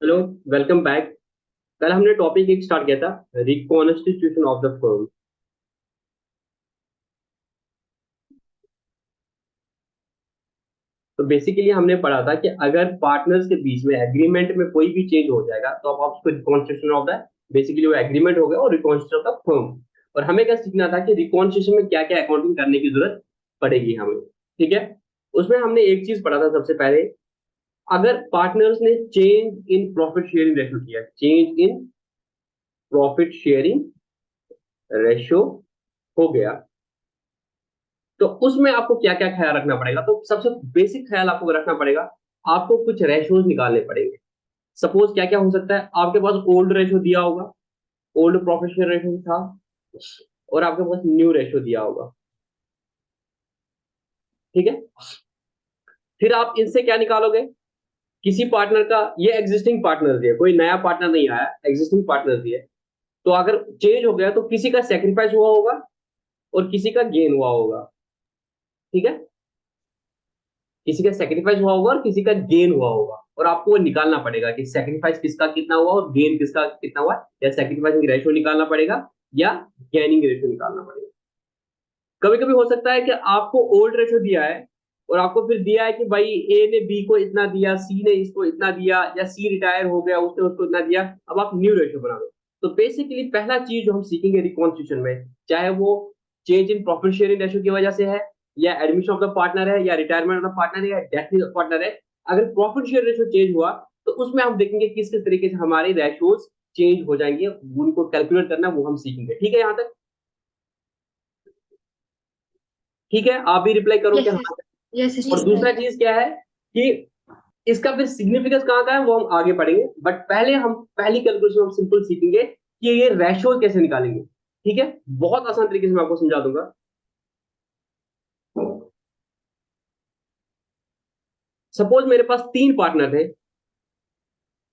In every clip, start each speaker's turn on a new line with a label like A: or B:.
A: Hello, welcome back. कल हमने topic एक स्टार्ट किया था, रिकॉन्स्टिट्यूशन ऑफ द फर्म। तो बेसिकली हमने पढ़ा था कि अगर पार्टनर्स के बीच में एग्रीमेंट में कोई भी चेंज हो जाएगा तो आप उसको रिकॉन्स्टिट्यूशन ऑफ द, बेसिकली वो एग्रीमेंट हो गया और रिकॉन्स्टिट्यूशन ऑफ द फर्म। और हमें क्या सीखना था कि रिकॉन्स्टिट्यूशन में क्या क्या अकाउंटिंग करने की जरूरत पड़ेगी हमें। ठीक है। उसमें हमने एक चीज पढ़ा था सबसे पहले, अगर पार्टनर्स ने change in profit sharing ratio किया, change in profit sharing ratio हो गया, तो उसमें आपको क्या क्या ख्याल रखना पड़ेगा। तो सबसे बेसिक ख्याल आपको रखना पड़ेगा, आपको कुछ रेशोज निकालने पड़ेंगे। सपोज क्या क्या हो सकता है, आपके पास ओल्ड रेशो दिया होगा, ओल्ड प्रोफेशनल रेशो था, और आपके पास न्यू रेशो दिया होगा। ठीक है। फिर आप इनसे क्या निकालोगे, किसी पार्टनर का, ये एग्जिस्टिंग पार्टनर है, कोई नया पार्टनर नहीं आया, एग्जिस्टिंग पार्टनर है। तो अगर चेंज हो गया तो किसी का सेक्रीफाइस हुआ होगा और किसी का गेन हुआ होगा। ठीक है। किसी का सेक्रीफाइस हुआ होगा और किसी का गेन हुआ होगा, और आपको वो निकालना पड़ेगा कि सेक्रीफाइस किसका कितना हुआ और गेन किसका कितना हुआ। या सेक्रीफाइसिंग रेशियो निकालना पड़ेगा या गेनिंग रेशियो निकालना पड़ेगा। कभी कभी हो सकता है कि आपको ओल्ड रेशियो दिया है और आपको फिर दिया है कि भाई ए ने बी को इतना दिया, सी ने इसको इतना दिया, या सी रिटायर हो गया उसने उसको इतना दिया। अब आप न्यू रेशियो बना दो। तो बेसिकली पहला चीज जो हम सीखेंगे रिकॉन्स्टिट्यूशन में, चाहे वो change in profit sharing ratio की वजह से है, या एडमिशन ऑफ द पार्टनर है, या रिटायरमेंट ऑफ द पार्टनर है, या डेथ ऑफ पार्टनर है, अगर प्रॉफिट शेयर रेशियो चेंज हुआ तो उसमें हम देखेंगे किस किस तरीके से हमारे रेशियोज चेंज हो जाएंगे, उनको कैलकुलेट करना वो हम सीखेंगे। ठीक है यहाँ तक? ठीक है, आप भी रिप्लाई करो कि
B: यस यस
A: हाँ।
B: यस यस
A: और
B: यस
A: दूसरा चीज क्या है कि इसका फिर सिग्निफिकेंस कहाँ का है वो हम आगे पढ़ेंगे, बट पहले हम पहली कैलकुलेशन हम सिंपल सीखेंगे कि ये रेशियो कैसे निकालेंगे। ठीक है, बहुत आसान तरीके से मैं आपको समझा दूंगा। सपोज मेरे पास तीन पार्टनर थे,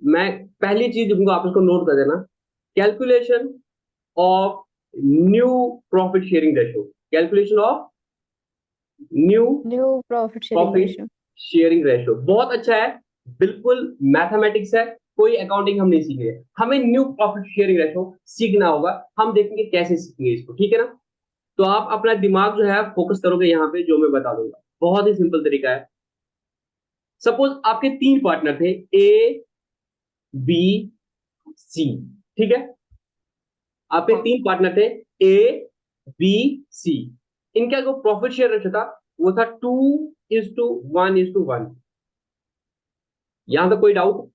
A: मैं पहली चीज लिखूंगा, आप इसको नोट कर देना, calculation of new profit sharing ratio, calculation of new
B: new profit sharing
A: profit
B: ratio.
A: Sharing ratio. बहुत अच्छा है, बिल्कुल मैथमेटिक्स है, कोई अकाउंटिंग हम नहीं सीखेंगे, हमें न्यू प्रॉफिट शेयरिंग रेशियो सीखना होगा। हम देखेंगे कैसे सीखेंगे इसको। ठीक है ना? तो आप अपना दिमाग जो है फोकस करोगे यहाँ पे, जो मैं बता दूंगा बहुत ही सिंपल तरीका है। सपोज आपके तीन पार्टनर थे, ए बी सी। ठीक है। आपके
B: हाँ,
A: तीन पार्टनर थे, ए बी सी। इनका जो प्रॉफिट शेयर रेशियो था वो था 2:1:1। यहां तक कोई डाउट?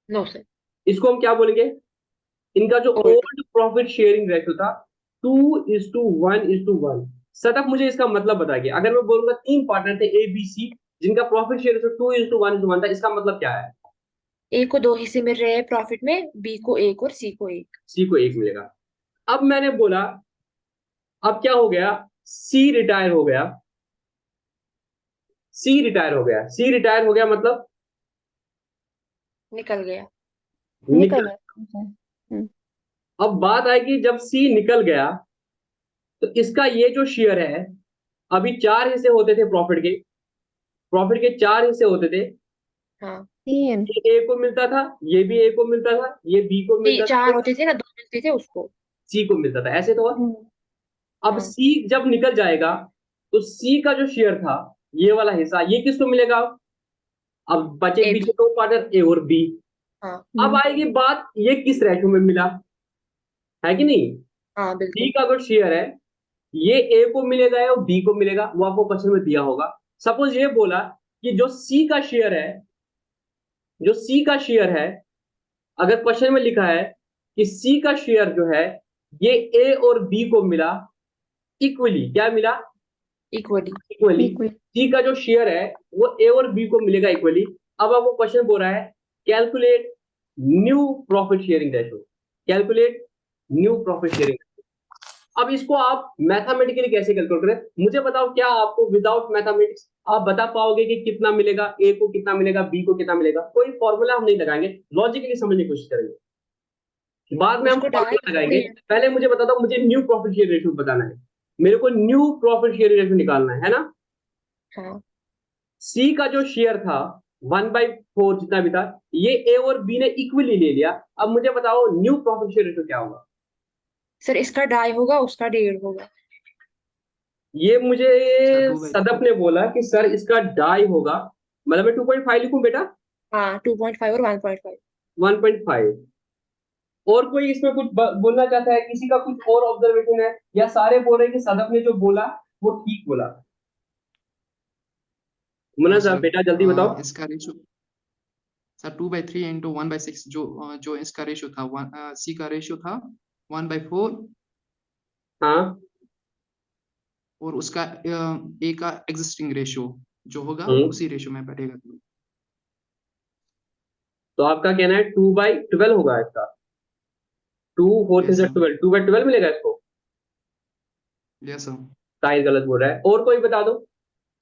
B: No sir.
A: इसको हम क्या बोलेंगे, इनका जो
B: old.
A: Old profit sharing ratio था 2:1:1। सटअप मुझे इसका मतलब बताइए, अगर मैं बोलूंगा तीन पार्टनर थे ए बी सी जिनका प्रॉफिट शेयर रेशियो 2:1:1 था, इसका मतलब क्या है?
B: ए को दो हिस्से मिल रहे हैं प्रॉफिट में, बी को एक और सी को एक।
A: सी को एक मिलेगा। अब मैंने बोला, अब क्या हो गया, सी रिटायर हो गया। सी रिटायर हो गया, सी रिटायर हो गया मतलब
B: निकल गया।
A: निकल।
B: निकल गया। हम्म।
A: अब बात आएगी, जब सी निकल गया तो इसका ये जो शेयर है, अभी चार हिस्से होते थे प्रॉफिट के, प्रॉफिट के चार हिस्से होते थे।
B: हाँ, तीन।
A: ये ए को मिलता था, ये भी ए को मिलता था, ये बी को मिलता था,
B: चार होते थे ना, दो मिलते थे उसको।
A: सी को मिलता था, ऐसे तो।
B: हम्म।
A: अब
B: हाँ।
A: सी जब निकल जाएगा तो सी का जो शेयर था, ये वाला हिस्सा, ये किसको मिलेगा? अब बचे
B: ए
A: पीछे
B: बी।
A: दो पार्टनर, ए और बी।
B: हाँ।
A: अब आएगी बात, ये किस रेशो में मिला, है कि नहीं?
B: हाँ
A: सी
B: बिल्कुल।
A: का जो शेयर है ये ए को मिलेगा या बी को मिलेगा, वो आपको क्वेश्चन में दिया होगा। सपोज ये बोला कि जो सी का शेयर है, जो सी का शेयर है, अगर क्वेश्चन में लिखा है कि सी का शेयर जो है ये ए और बी को मिला इक्वली, क्या मिला?
B: इक्वली।
A: इक्वली।
B: इक्वली।
A: सी का जो शेयर है वो ए और बी को मिलेगा इक्वली। अब आपको क्वेश्चन बोल रहा है, calculate new profit sharing ratio, calculate new profit sharing. अब इसको आप मैथमेटिकली कैसे कैलकुलेट करें, मुझे बताओ, क्या आपको विदाउट मैथमेटिक्स आप बता पाओगे कि कितना मिलेगा, ए को कितना मिलेगा, बी को कितना मिलेगा? कोई फॉर्मूला हम नहीं लगाएंगे, लॉजिकली समझने की कोशिश करेंगे, बाद में हम
B: उसको
A: फॉर्मूला
B: डायरेक्ट
A: लगाएंगे।
B: लिखते हैं।
A: पहले मुझे बता दो, मुझे न्यू प्रॉफिट शेयर रेशियो बताना है, मेरे को न्यू प्रॉफिट शेयर रेशियो निकालना है ना?
B: हाँ।
A: सी का जो शेयर था 1/4 जितना भी था, ये ए और बी ने इक्वली ले लिया। अब मुझे बताओ न्यू प्रॉफिट शेयर रेशियो क्या होगा?
B: सर इसका 2.5 होगा, उसका 1.5 होगा।
A: ये मुझे
C: सर 2/3।
A: सदफ ने बोला कि सर इसका डाई होगा, मतलब मैं 2.5 लिखूं बेटा?
B: हाँ, 2.5 और 1.5।
A: 1.5। और कोई इसमें कुछ बोलना चाहता है? किसी का कुछ और ऑब्जर्वेशन है, या सारे बोल रहे हैं कि सदफ ने जो बोला वो ठीक बोला? मुन्ना साहब
C: सर
A: बेटा जल्दी बताओ।
C: इसका रेशो सर 2/3 इंटू 1/6 जो इसका रेशो था, सी का रेशो था 1/4,
A: हाँ।
C: और उसका ए का एग्जिस्टिंग रेशियो जो होगा उसी रेशियो में बैठेगा।
A: तो आपका कहना है 2/12 होगा इसका? 2 4
C: यस
A: से
C: सर।
A: 12, 2/12 मिलेगा इसको?
C: Yes sir.
A: साहिल गलत बोल रहा है, और कोई बता दो।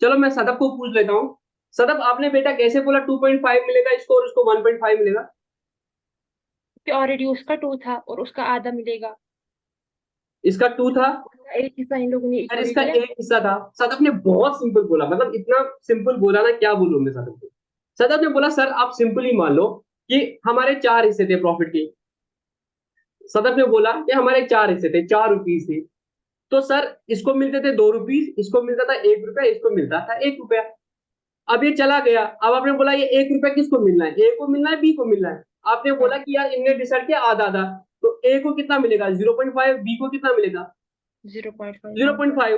A: चलो मैं सदफ को पूछ लेता हूँ। सदफ आपने बेटा कैसे बोला 2.5 मिलेगा इसको और उसको 1.5 मिलेगा?
B: कि ऑलरेडी उसका 2 था और उसका आधा मिलेगा।
A: इसका 2 था,
B: उसका एक हिस्सा इन लोगों ने
A: यार
B: इक्वली
A: इसका
B: लिया।
A: एक हिस्सा था। सदफ ने बहुत सिंपल बोला, मतलब इतना सिंपल बोला ना, क्या बोलूं मैं सदफ को। सदफ ने बोला सर आप सिंपल ही मान लो कि हमारे 4 हिस्से थे प्रॉफिट के। सदफ ने बोला कि हमारे 4 हिस्से थे, 4 रुपीज थे। तो सर इसको मिलते थे 2 रुपीज, इसको मिलता था 1 रुपया, इसको मिलता था 1 रुपया। अब ये चला गया, अब आपने बोला ये 1 रुपया किसको मिलना है? ए को मिलना है, बी को मिलना है? आपने बोला
B: हाँ,
A: कि यार इनने डिसाइड किया आधा आधा। तो ए को कितना मिलेगा? 0.5। बी को कितना मिलेगा?
B: 0.5।
A: जीरो
B: हाँ,
A: पॉइंट फाइव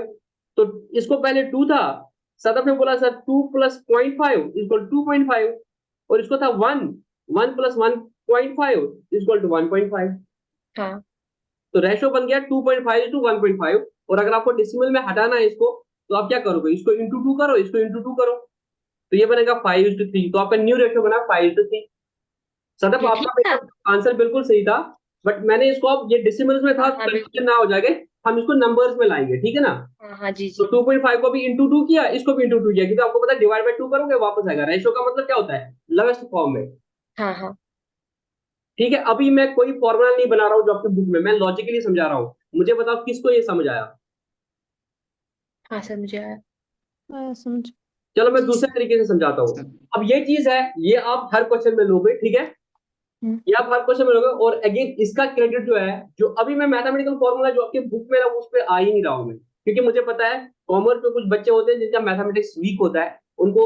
A: तो इसको पहले 2 था। सदफ ने बोला सर 2 प्लस 0.5 इक्वल 2.5, और इसको था 1। 1 प्लस 1.5 इक्वल टू 1.5।
B: हाँ।
A: तो रेशो बन गया 2.5 to 1.5। और अगर आपको डेसिमल में हटाना है इसको, तो आप क्या करोगे? इसको इंटू 2 करो, इसको इंटू 2 करो, तो ये बनेगा 5:3। तो आपका न्यू रेशो बना 5:3। सदफ
B: ये
A: आपका
B: ठीक
A: बेटा
B: था।
A: आंसर बिल्कुल सही था, बट मैंने इसको, अब ये डेसिमल्स में था
B: हाँ
A: तो
B: हाँ,
A: कंफ्यूजन
B: बिल्कुल।
A: ना हो जाएगा, हम इसको नंबर्स में लाएंगे, ठीक है ना?
B: हाँ हाँ, जी
A: तो
B: जी।
A: 2.5 को भी इंटू 2 किया, इसको भी इंटू 2 किया, क्योंकि आपको पता है डिवाइड बाय 2 करोगे वापस आएगा। रेशो का मतलब क्या होता है? लोवेस्ट फॉर्म में।
B: हाँ हाँ।
A: ठीक है, अभी मैं कोई फॉर्मूला नहीं बना रहा हूँ जो आपकी बुक में, मैं लॉजिकली समझा रहा हूँ। मुझे बताओ किसको ये समझ आया?
B: हाँ सर, मुझे आया।
D: समझ।
A: चलो मैं दूसरे तरीके से समझाता हूँ।
C: सर
A: अब ये चीज है, ये आप हर क्वेश्चन में लोगे, ठीक है?
D: हम्म।
A: ये आप हर क्वेश्चन में लोगे, और अगेन इसका क्रेडिट जो है, जो अभी मैं मैथमेटिकल फॉर्मूला जो आपकी बुक में ना, उस पर आ ही नहीं रहा हूं मैं, क्योंकि मुझे पता है कॉमर्स में कुछ बच्चे होते हैं जिनका मैथमेटिक्स वीक होता है, उनको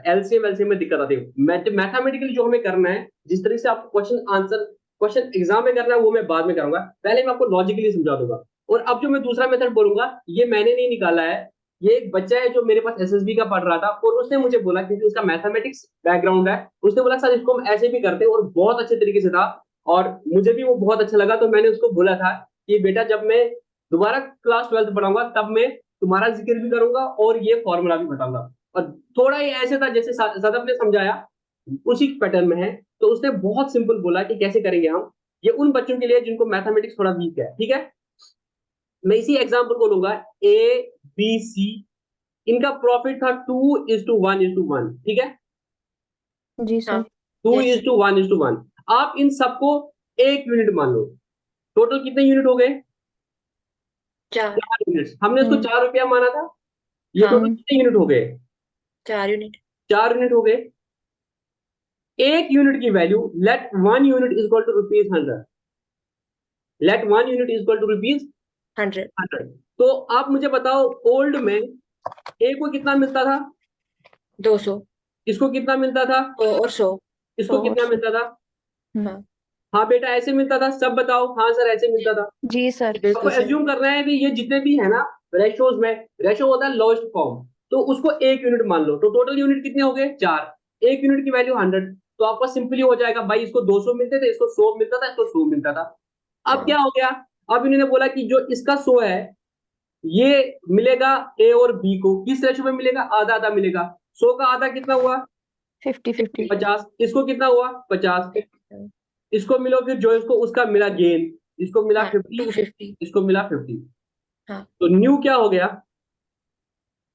A: एलसीएम एलसीएम में दिक्कत आती है। मैथमेटिकली जो हमें करना है, जिस तरह से आपको क्वेश्चन आंसर, क्वेश्चन एग्जाम में करना है, वो मैं बाद में करूंगा, पहले मैं आपको लॉजिकली समझा दूंगा। और अब जो मैं दूसरा मेथड बोलूंगा, ये मैंने नहीं निकाला है, ये एक बच्चा है जो मेरे पास एसएसबी का पढ़ रहा था, और उसने मुझे बोला, क्योंकि उसका मैथमेटिक्स बैकग्राउंड है, उसने बोला सर इसको हम ऐसे भी करते हैं, और बहुत अच्छे तरीके से था, और मुझे भी वो बहुत अच्छा लगा। तो मैंने उसको बोला था कि बेटा जब मैं दोबारा क्लास 12th पढ़ाऊंगा, तब मैं तुम्हारा जिक्र भी करूंगा और ये फॉर्मूला भी बताऊंगा। और थोड़ा ही ऐसे था जैसे सदफ ने समझाया, उसी पैटर्न में है। तो उसने बहुत सिंपल बोला कि कैसे करेंगे हम, ये उन बच्चों के लिए जिनको मैथमेटिक्स थोड़ा वीक है, ठीक है? मैं इसी एग्जाम्पल को लूंगा, ए बी सी, इनका प्रॉफिट था 2:1:1, ठीक है?
D: जी
B: हाँ।
D: Sir.
A: Two
B: yes.
A: Is to one is to one आप इन सबको 1 यूनिट मान लो। टोटल कितने यूनिट हो गए?
B: 4।
A: 4 यूनिट। हमने इसको
D: हम्म।
A: 4 रुपया माना था। ये
B: हाँ,
A: टोटल
D: हम्म।
A: कितने यूनिट हो गए?
B: 4 यूनिट।
A: 4 यूनिट हो गए। 1 यूनिट की value, let 1 unit is equal to ₹100। Let 1 unit is equal टू100। ₹100। तो आप मुझे बताओ, ओल्ड में ए को कितना मिलता था?
B: 200।
A: इसको कितना मिलता था?
B: 100 और 100।
A: इसको
D: 100 और
A: कितना
D: 100।
A: मिलता था?
D: हम्म।
B: हाँ।
A: हाँ बेटा ऐसे मिलता था, सब बताओ। हाँ सर ऐसे मिलता था।
D: जी सर।
A: आपको
B: बिल्कुल सर।
A: एज्यूम करना है कि ये जितने भी है ना रेशोज में, रेशो होता है लोएस्ट फॉर्म, तो उसको 1 यूनिट मान लो। तो टोटल यूनिट कितने हो गए? 4। 1 यूनिट की वैल्यू 100। तो आपका सिंपली हो जाएगा भाई, इसको 200 मिलते थे, इसको 100 मिलता था, इसको 100 मिलता था। अब
B: हाँ
A: क्या हो गया? अब इन्होंने बोला कि जो इसका 100 है, ये मिलेगा ए और बी को किस रेशो में मिलेगा? आधा आधा मिलेगा। 100 का आधा कितना हुआ?
D: 50-50।
A: 50। इसको कितना हुआ? 50।
B: 50।
A: इसको मिलो फिर जो इसको उसका मिला गेन, इसको मिला
B: हाँ,
A: 50,
B: 250।
A: इसको मिला 50।
B: हाँ,
A: तो न्यू क्या हो गया?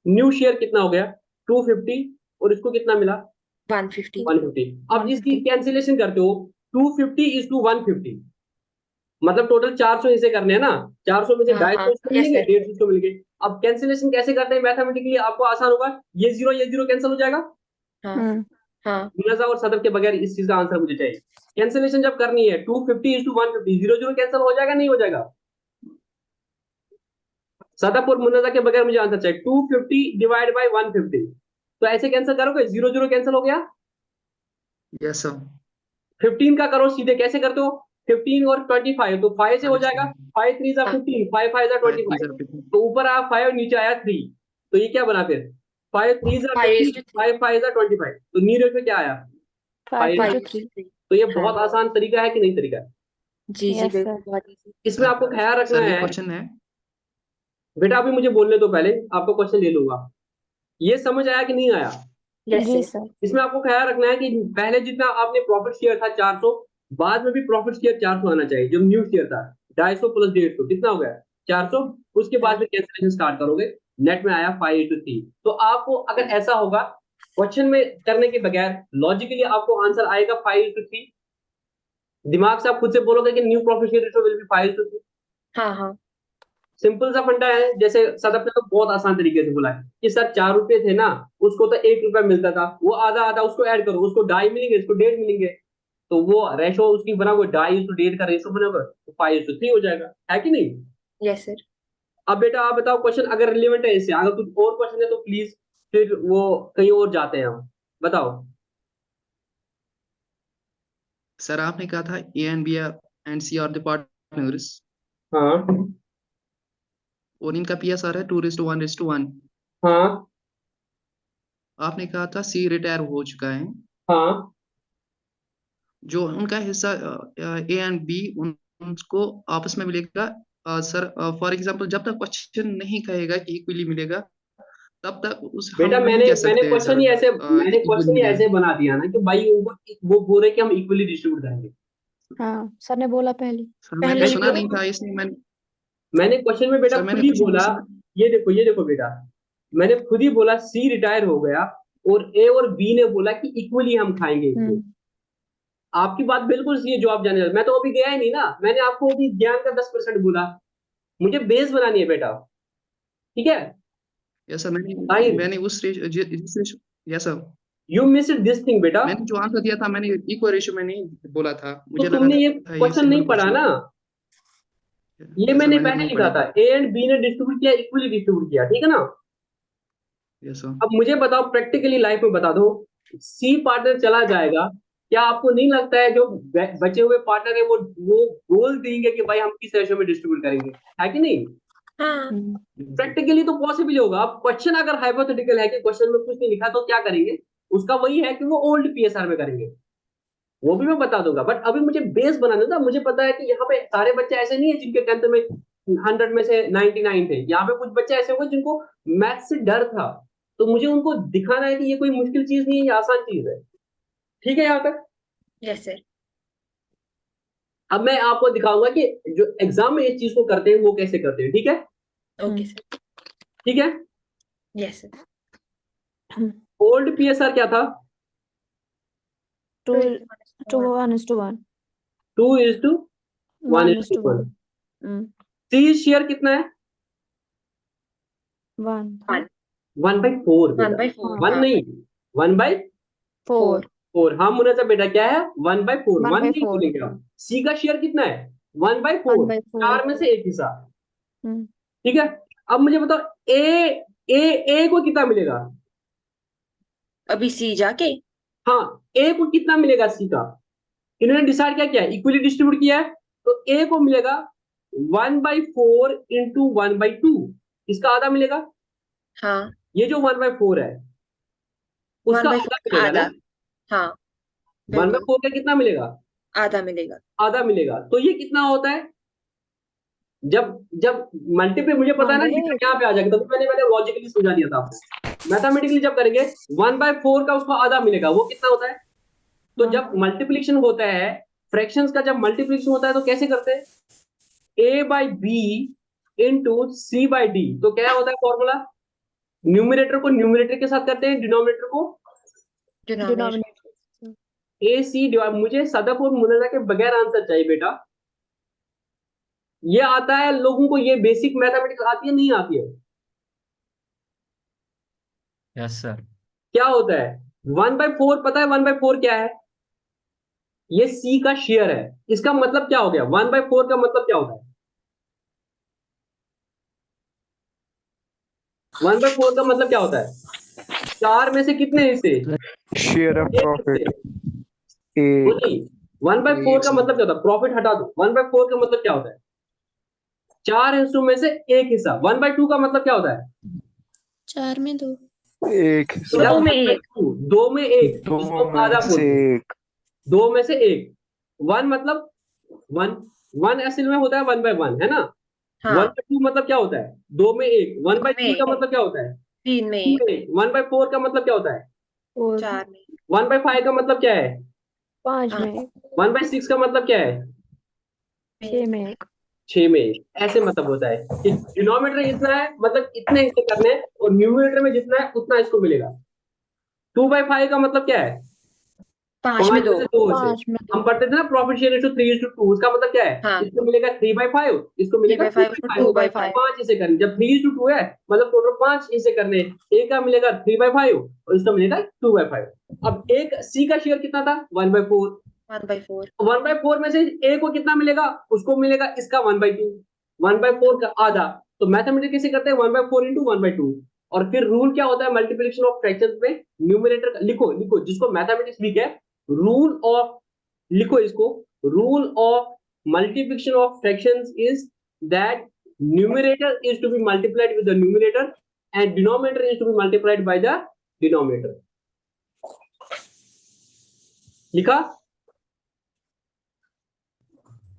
A: न्यू शेयर कितना हो गया? 250। और इसको कितना मिला?
B: 150।
A: 150। अब इसकी
D: 150।
A: कैंसिलेशन करते हो, 250:150, मतलब टोटल 400 हिस्से करने हैं ना, 400 में से
B: हाँ हाँ,
A: 250 इसको
B: यस
A: मिलेंगे,
B: सर।
A: 150 इसको मिलेंगे। अब कैंसिलेशन कैसे करते हैं मैथमेटिकली? आपको आसान होगा, ये जीरो कैंसिल हो जाएगा।
B: हाँ,
D: हम्म।
B: हाँ
A: मुनाजा और सदफ के बगैर इस चीज का आंसर मुझे चाहिए। कैंसिलेशन जब करनी है 250 इज टू 150, 0 कैंसिल हो जाएगा नहीं हो जाएगा? सदफ और मुनाजा के बगैर मुझे आंसर चाहिए। 250 डिवाइड बाय 150, तो ऐसे कैंसिल करोगे, 0 कैंसिल हो गया।
C: Yes sir.
A: 15 का करो सीधे, कैसे करते हो? 15 और 25, तो 5 से हो जाएगा। 5 3 जा
B: हाँ
A: 15, 5 5 जा 25, तो ऊपर आया 5 नीचे आया 3, तो ये क्या बना फिर? 5 3 जा 50,
B: 5:3
A: 5 5 जा 25, तो नी रेट में क्या आया?
D: 5
A: 5।
D: to 3
B: 5:3
A: तो ये
B: हाँ
A: बहुत आसान तरीका है कि नहीं तरीका है?
B: जी जी
D: yes sir
B: बिल्कुल बहुत इजी
A: इसमें आपको ख्याल रखना
C: सर एक
A: है
C: क्वेश्चन है।
A: बेटा, अभी मुझे बोलने दो पहले, आपको क्वेश्चन ले लूंगा। ये समझ आया कि नहीं आया?
B: यस
D: जी
B: सर
D: सर
A: इसमें आपको ख्याल रखना है कि पहले जितना आपने प्रॉफिट शेयर था 400, बाद में भी प्रॉफिट शेयर 400 आना चाहिए। जो न्यू शेयर था 250 प्लस 150 कितना हो गया? 400। उसके बाद फिर कैंसिलेशन स्टार्ट करोगे, नेट में आया 5:3। तो आपको अगर ऐसा होगा क्वेश्चन में करने के बगैर लॉजिकली आपको आंसर आएगा 5:3। दिमाग से आप खुद से बोलोगे कि new profit share ratio will be 5:3।
B: हाँ हाँ
A: सिंपल सा फंडा है। जैसे सदफ ने तो बहुत आसान तरीके से बोला है कि सर 4 रुपए थे ना, उसको तो 1 रुपया मिलता था, वो आधा आधा उसको ऐड करो, उसको 2.5 मिलेंगे, इसको 1.5 मिलेंगे, तो वो रेशो उसकी बना हुआ 2.5:1 का रेशो बना हुआ, तो 5:3 हो जाएगा, है कि नहीं?
B: यस सर
A: अब बेटा आप बताओ, क्वेश्चन अगर रिलेवेंट है इससे, अगर कुछ और क्वेश्चन है तो प्लीज फिर वो कहीं और जाते हैं हम। बताओ।
C: सर आपने कहा था A and B and C are the partners,
A: हाँ
C: और इनका पीएसआर है 2:1:1।
A: हाँ
C: आपने कहा था सी रिटायर हो चुका है,
A: हाँ
C: जो उनका हिस्सा ए एंड बी उनको आपस में मिलेगा। सर फॉर एग्जांपल जब तक क्वेश्चन नहीं कहेगा कि इक्वली मिलेगा, तब तक उस हम
A: बेटा,
C: नहीं
A: मैंने
C: कह
A: मैंने
C: सकते हैं
A: क्वेश्चन
C: सर
A: ही ऐसे
C: कि
A: मैंने
C: इक्वली
A: क्वेश्चन ही
C: मिलेगा।
A: ऐसे बना दिया ना कि भाई उनको वो बोल रहे कि हम इक्वली डिस्ट्रीब्यूट करेंगे।
D: हाँ सर ने बोला पहले
C: सर मैंने
B: पहले ही
C: सुना
B: बोला
C: नहीं था, इसलिए
A: मैंने क्वेश्चन में बेटा
C: सर
A: खुद
C: मैंने
A: ही
C: क्वेश्चन
A: बोला,
C: नहीं सुना।
A: ये देखो बेटा, मैंने खुद ही बोला सी रिटायर हो गया, और ए और बी ने बोला कि इक्वली हम खाएंगे इसको। आपकी बात बिल्कुल सही है जो आप जाने, मैं तो अभी गया ही नहीं ना, मैंने आपको अभी ज्ञान का 10% बोला। मुझे बेस बनानी है बेटा, ठीक है?
C: यस सर, मैंने
A: ताहिर,
C: मैंने उस ratio, yes sir,
A: you miss this thing बेटा।
C: मैंने जो आंसर दिया था मैंने इक्वल रेशियो में नहीं बोला था,
A: तो
C: मुझे लगा
A: तुमने ये
C: था ये
A: क्वेश्चन नहीं
C: सिंगल
A: पढ़ा
C: क्वेश्चन।
A: ना, ये
C: यस सर,
A: मैंने
C: मैंने
A: पहले
C: नहीं
A: लिखा
C: पढ़ा।
A: था, ए एंड बी ने डिस्ट्रीब्यूट किया, इक्वली डिस्ट्रीब्यूट किया, ठीक है ना?
C: Yes sir.
A: अब मुझे बताओ, प्रैक्टिकली लाइफ में बता दो, सी पार्टनर चला जाएगा, क्या आपको नहीं लगता है जो बचे हुए पार्टनर है वो बोल देंगे कि भाई हम किस रेशो में डिस्ट्रीब्यूट करेंगे, है कि नहीं?
B: हाँ
A: प्रैक्टिकली तो पॉसिबल होगा। अब क्वेश्चन अगर हाइपोथेटिकल है कि क्वेश्चन में कुछ नहीं लिखा, तो क्या करेंगे? उसका वही है कि वो ओल्ड पीएसआर में करेंगे, वो भी मैं बता दूंगा। बट अभी मुझे बेस बनाना था। मुझे पता है कि यहाँ पे सारे बच्चे ऐसे नहीं है जिनके 10th में 100 में से 99 थे। यहाँ पे कुछ बच्चे ऐसे होंगे जिनको मैथ से डर था, तो मुझे उनको दिखाना है कि ये कोई मुश्किल चीज नहीं है, ये आसान चीज है। ठीक है यहाँ तक?
B: यस सर
A: अब मैं आपको दिखाऊंगा कि जो एग्जाम में इस चीज को करते हैं वो कैसे करते हैं, ठीक है?
B: ओके सर
A: ठीक है।
B: यस सर
A: ओल्ड पीएसआर क्या था?
D: 2 to 1:1
A: 2:1:1।
D: 1:1
A: सी शेयर कितना है?
D: 1
B: 1
A: 1/4 बेटा,
B: 1/4
A: वन
B: हाँ
A: नहीं, 1/4।
D: 4
A: हाँ मुन्ना साहब बेटा, क्या है? 1/4, 1 नहीं
D: 1/4
A: बोलेंगे हम। सी का शेयर कितना है? 1/4,
D: 1/4
A: 4 में से एक हिस्सा।
D: हम्म
A: ठीक है। अब मुझे बताओ, ए ए को कितना मिलेगा?
B: अभी सी जाके
A: हाँ, ए को कितना मिलेगा सी का? इन्होंने डिसाइड क्या किया है? इक्वली डिस्ट्रीब्यूट किया है, तो ए को मिलेगा 1/4 इंटू 1/2, इसका आधा मिलेगा।
B: हाँ
A: ये जो 1/4 है उसका आधा
B: 1/4
A: मिलेगा ना?
B: आधा हाँ
A: वन बाई
B: बिल्कुल
A: फोर का कितना मिलेगा?
B: आधा मिलेगा
A: आधा मिलेगा। तो ये कितना होता है? जब जब मल्टीप्लाई, मुझे पता है ना, लिखना
D: 1/8
A: यहाँ पे आ जाएगा, तो मैंने लॉजिकली समझा दिया था आपको। मैथमेटिकली जब करेंगे 1/4 का उसको आधा मिलेगा, वो कितना होता है? तो जब
D: 1
A: मल्टीप्लिकेशन होता है, फ्रैक्शंस का जब मल्टीप्लिकेशन होता है, तो कैसे करते हैं? A by B into C by D. तो क्या होता है फॉर्मूला? न्यूमिनेटर को न्यूमिनेटर के साथ करते हैं, डिनोमिनेटर को
B: denominator
D: denominator
A: A C divide. मुझे सदफ और मुनजा के बगैर आंसर चाहिए बेटा। ये आता है लोगों को, ये बेसिक मैथमेटिक्स आती है नहीं आती है?
E: Yes sir.
A: क्या होता है? 1/4 पता है 1/4 क्या है? ये C का शेयर है। इसका मतलब क्या हो गया? 1/4 का मतलब क्या होता है? 1/4 का मतलब क्या होता है? 4 में से कितने हिस्से?
E: शेयर ऑफ
A: एक
E: प्रॉफिट
A: हिस्से। वो
E: एक
A: नहीं, 1/4 का मतलब क्या होता है? प्रॉफिट हटा दो, 1/4 का मतलब क्या होता है? 4 हिस्सों में से एक हिस्सा। 1/2 का मतलब क्या होता है?
B: 4 में 2।
E: एक
A: बेटा,
E: हिस्सा
B: 2 में 1।
A: 1/2, 2 में एक,
E: दो
A: इसको
E: में
A: आधा
E: से
A: बोलते हैं।
E: एक
A: 2 में से एक। 1 मतलब 1, 1 असल में होता है 1/1, है ना?
B: हाँ,
A: 1/2 मतलब क्या होता है? 2 में एक।
B: 2 में
A: 1/3 का
B: 1,
A: मतलब क्या होता है?
B: 3 में
A: 2
B: 1,
A: में एक। 1/4 का मतलब क्या होता है?
D: 4
B: 4 में
A: 1/5 का मतलब क्या है?
D: 5 में
B: 5
D: 1
A: 1/6 का मतलब क्या है?
B: में
D: 6 में 1
A: 6 में एक। ऐसे मतलब होता है कि डिनोमिनेटर इतना है, मतलब इतने हिस्से करने हैं, और न्यूमरेटर में जितना है उतना इसको मिलेगा। 2/5 का मतलब क्या है?
B: 5 में
A: 5 में
B: 2।
A: से 2 हिस्से।
D: 5 में 2
A: हम पढ़ते थे ना प्रॉफिट शेयर रेशियो 3:2। उसका मतलब क्या है?
B: हाँ,
A: इसको मिलेगा 3/5, इसको मिलेगा
B: 3/5 उसको
A: 2/5।
B: 2/5।
A: 5 हिस्से करने, जब 3:2 है मतलब टोटल 5 हिस्से करने हैं। ए का मिलेगा 3/5 और इसका मिलेगा 2/5। अब एक सी का शेयर कितना था? 1/4।
B: 1/4
A: 1/4 में से ए को कितना मिलेगा? उसको मिलेगा इसका 1/2। 1/4 का आधा। तो मैथमेटिक्स कैसे करते हैं? 1/4 इंटू 1/2। और फिर रूल क्या होता है मल्टीप्लिकेशन ऑफ फ्रैक्शंस में? न्यूमरेटर लिखो, लिखो, जिसको मैथमेटिक्स वीक है। रूल ऑफ, लिखो इसको, rule of multiplication of fractions is that numerator is to be multiplied with the numerator and denominator is to be multiplied by the denominator. लिखा?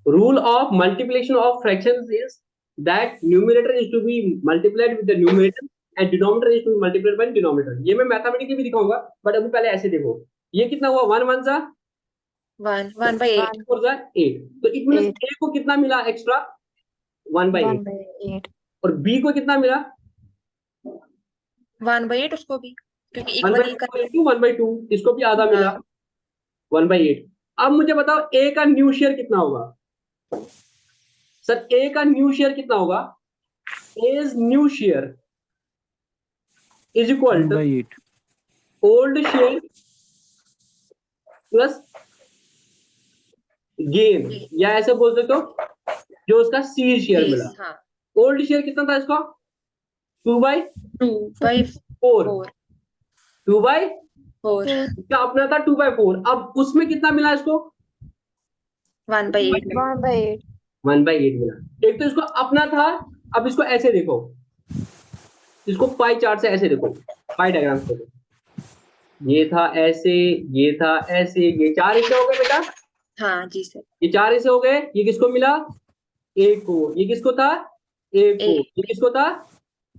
A: Rule of multiplication of fractions is that numerator is to be multiplied with the numerator and denominator is to be multiplied by denominator. ये मैं mathematics भी दिखाऊंगा, but अभी पहले ऐसे देखो। ये कितना हुआ? 1 1 जा
B: 1/8
A: 4 जा 8। तो इट मींस
D: 8
A: ए को कितना मिला एक्स्ट्रा? 1/8।
D: 1/8
A: और बी को कितना मिला?
B: 1/8 उसको भी, क्योंकि इक्वली
A: 1/4 into 1/2। इसको भी आधा मिला, 1/8। अब मुझे बताओ ए का न्यू शेयर कितना होगा? सर ए का न्यू शेयर कितना होगा? As new share is equal to
E: 1/8
A: old share plus gain, या ऐसे बोल सकते हो जो उसका सी शेयर मिला।
B: हाँ,
A: ओल्ड शेयर कितना था इसका? 2/4।
B: 2/4
A: 2/4 इसका अपना था 2/4। अब उसमें कितना मिला इसको?
B: 1/8 में
D: 1/8
A: 1/8 मिला। एक तो इसको अपना था। अब इसको ऐसे देखो, इसको पाई चार्ट से ऐसे देखो, पाई डायग्राम से देखो। ये था ऐसे, ये था ऐसे, ये 4 हिस्से हो गए बेटा।
B: हाँ जी सर।
A: ये 4 हिस्से हो गए। ये किसको मिला? ए को। ये किसको था? ए को।
B: ए
A: ये किसको था?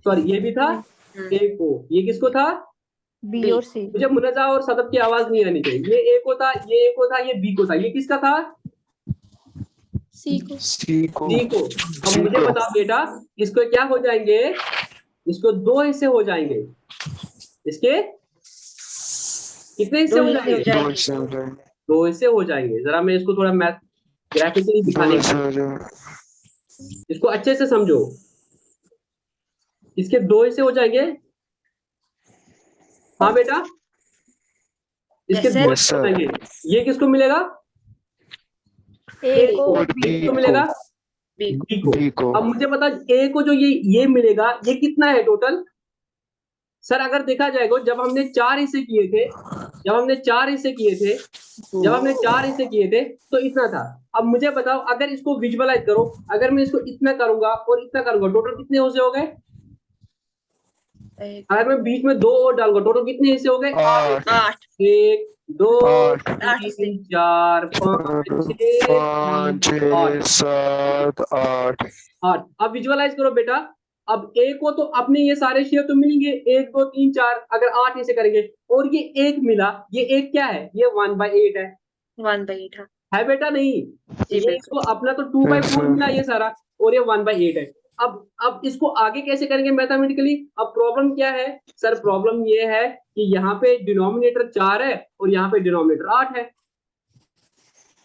A: सॉरी, ये भी था ए को। ये किसको था?
D: बी और सी
A: मुझे मुनजा और सदब की आवाज नहीं आनी चाहिए। ये ए को था, ये ए को था, ये बी को था। ये किसका था?
B: सी को
E: सी को
A: डी को। अब मुझे बताओ बेटा, इसको क्या हो जाएंगे? इसको 2 हिस्से हो जाएंगे। इसके कितने हिस्से
B: 2
A: हो
B: हिस्से हो
A: जाएंगे?
E: 2
B: जाएंगे।
E: हिस्से हो जाएंगे
A: 2 हिस्से हो जाएंगे। जरा मैं इसको थोड़ा मैथ ग्राफिकली
E: 2
A: दिखाने
E: हिस्से
A: की,
E: हो जाएंगे
A: इसको अच्छे से समझो। इसके 2 हिस्से हो जाएंगे। हाँ बेटा, इसके
B: Yes,
A: 2
B: sir.
E: यस
A: हिस्से हो
E: सर
A: जाएंगे। ये किसको मिलेगा?
D: ए
A: ए
D: को
A: को।
E: और
A: ये
E: बी
A: किसको मिलेगा?
B: बी को
A: बी को।
E: बी को
A: अब मुझे बता, ए को जो ये मिलेगा, ये कितना है टोटल? सर अगर देखा जाएगा, जब हमने 4 हिस्से किए थे, जब हमने 4 हिस्से किए थे, जब हमने 4 हिस्से किए थे, तो इतना था। अब मुझे बताओ, अगर इसको विजुअलाइज करो, अगर मैं इसको इतना करूंगा और इतना करूंगा, टोटल कितने हिस्से हो गए?
B: एक
A: अगर मैं बीच में 2 और डालूंगा, टोटल कितने हिस्से हो गए?
E: 8
B: 8
A: 1 2
E: 8
B: 8 हिस्से
A: 3 4 5 6
E: 5
A: 8
E: 6 7 8
A: 8। अब विजुअलाइज करो बेटा। अब ए को तो अपने ये सारे शेयर तो मिलेंगे, 1 2 3 4, अगर 8 हिस्से करेंगे, और ये एक मिला। ये एक क्या है? ये 1/8 है।
B: 1/8 हाँ
A: है बेटा? नहीं,
B: जी
A: ये
B: बिल्कुल।
A: इसको अपना तो 2/4
E: सर
A: मिला ये सारा, और ये 1/8 है। अब इसको आगे कैसे करेंगे मैथमेटिकली? अब प्रॉब्लम क्या है सर? प्रॉब्लम ये है कि यहाँ पे डिनोमिनेटर 4 है और यहाँ पे डिनोमिनेटर 8 है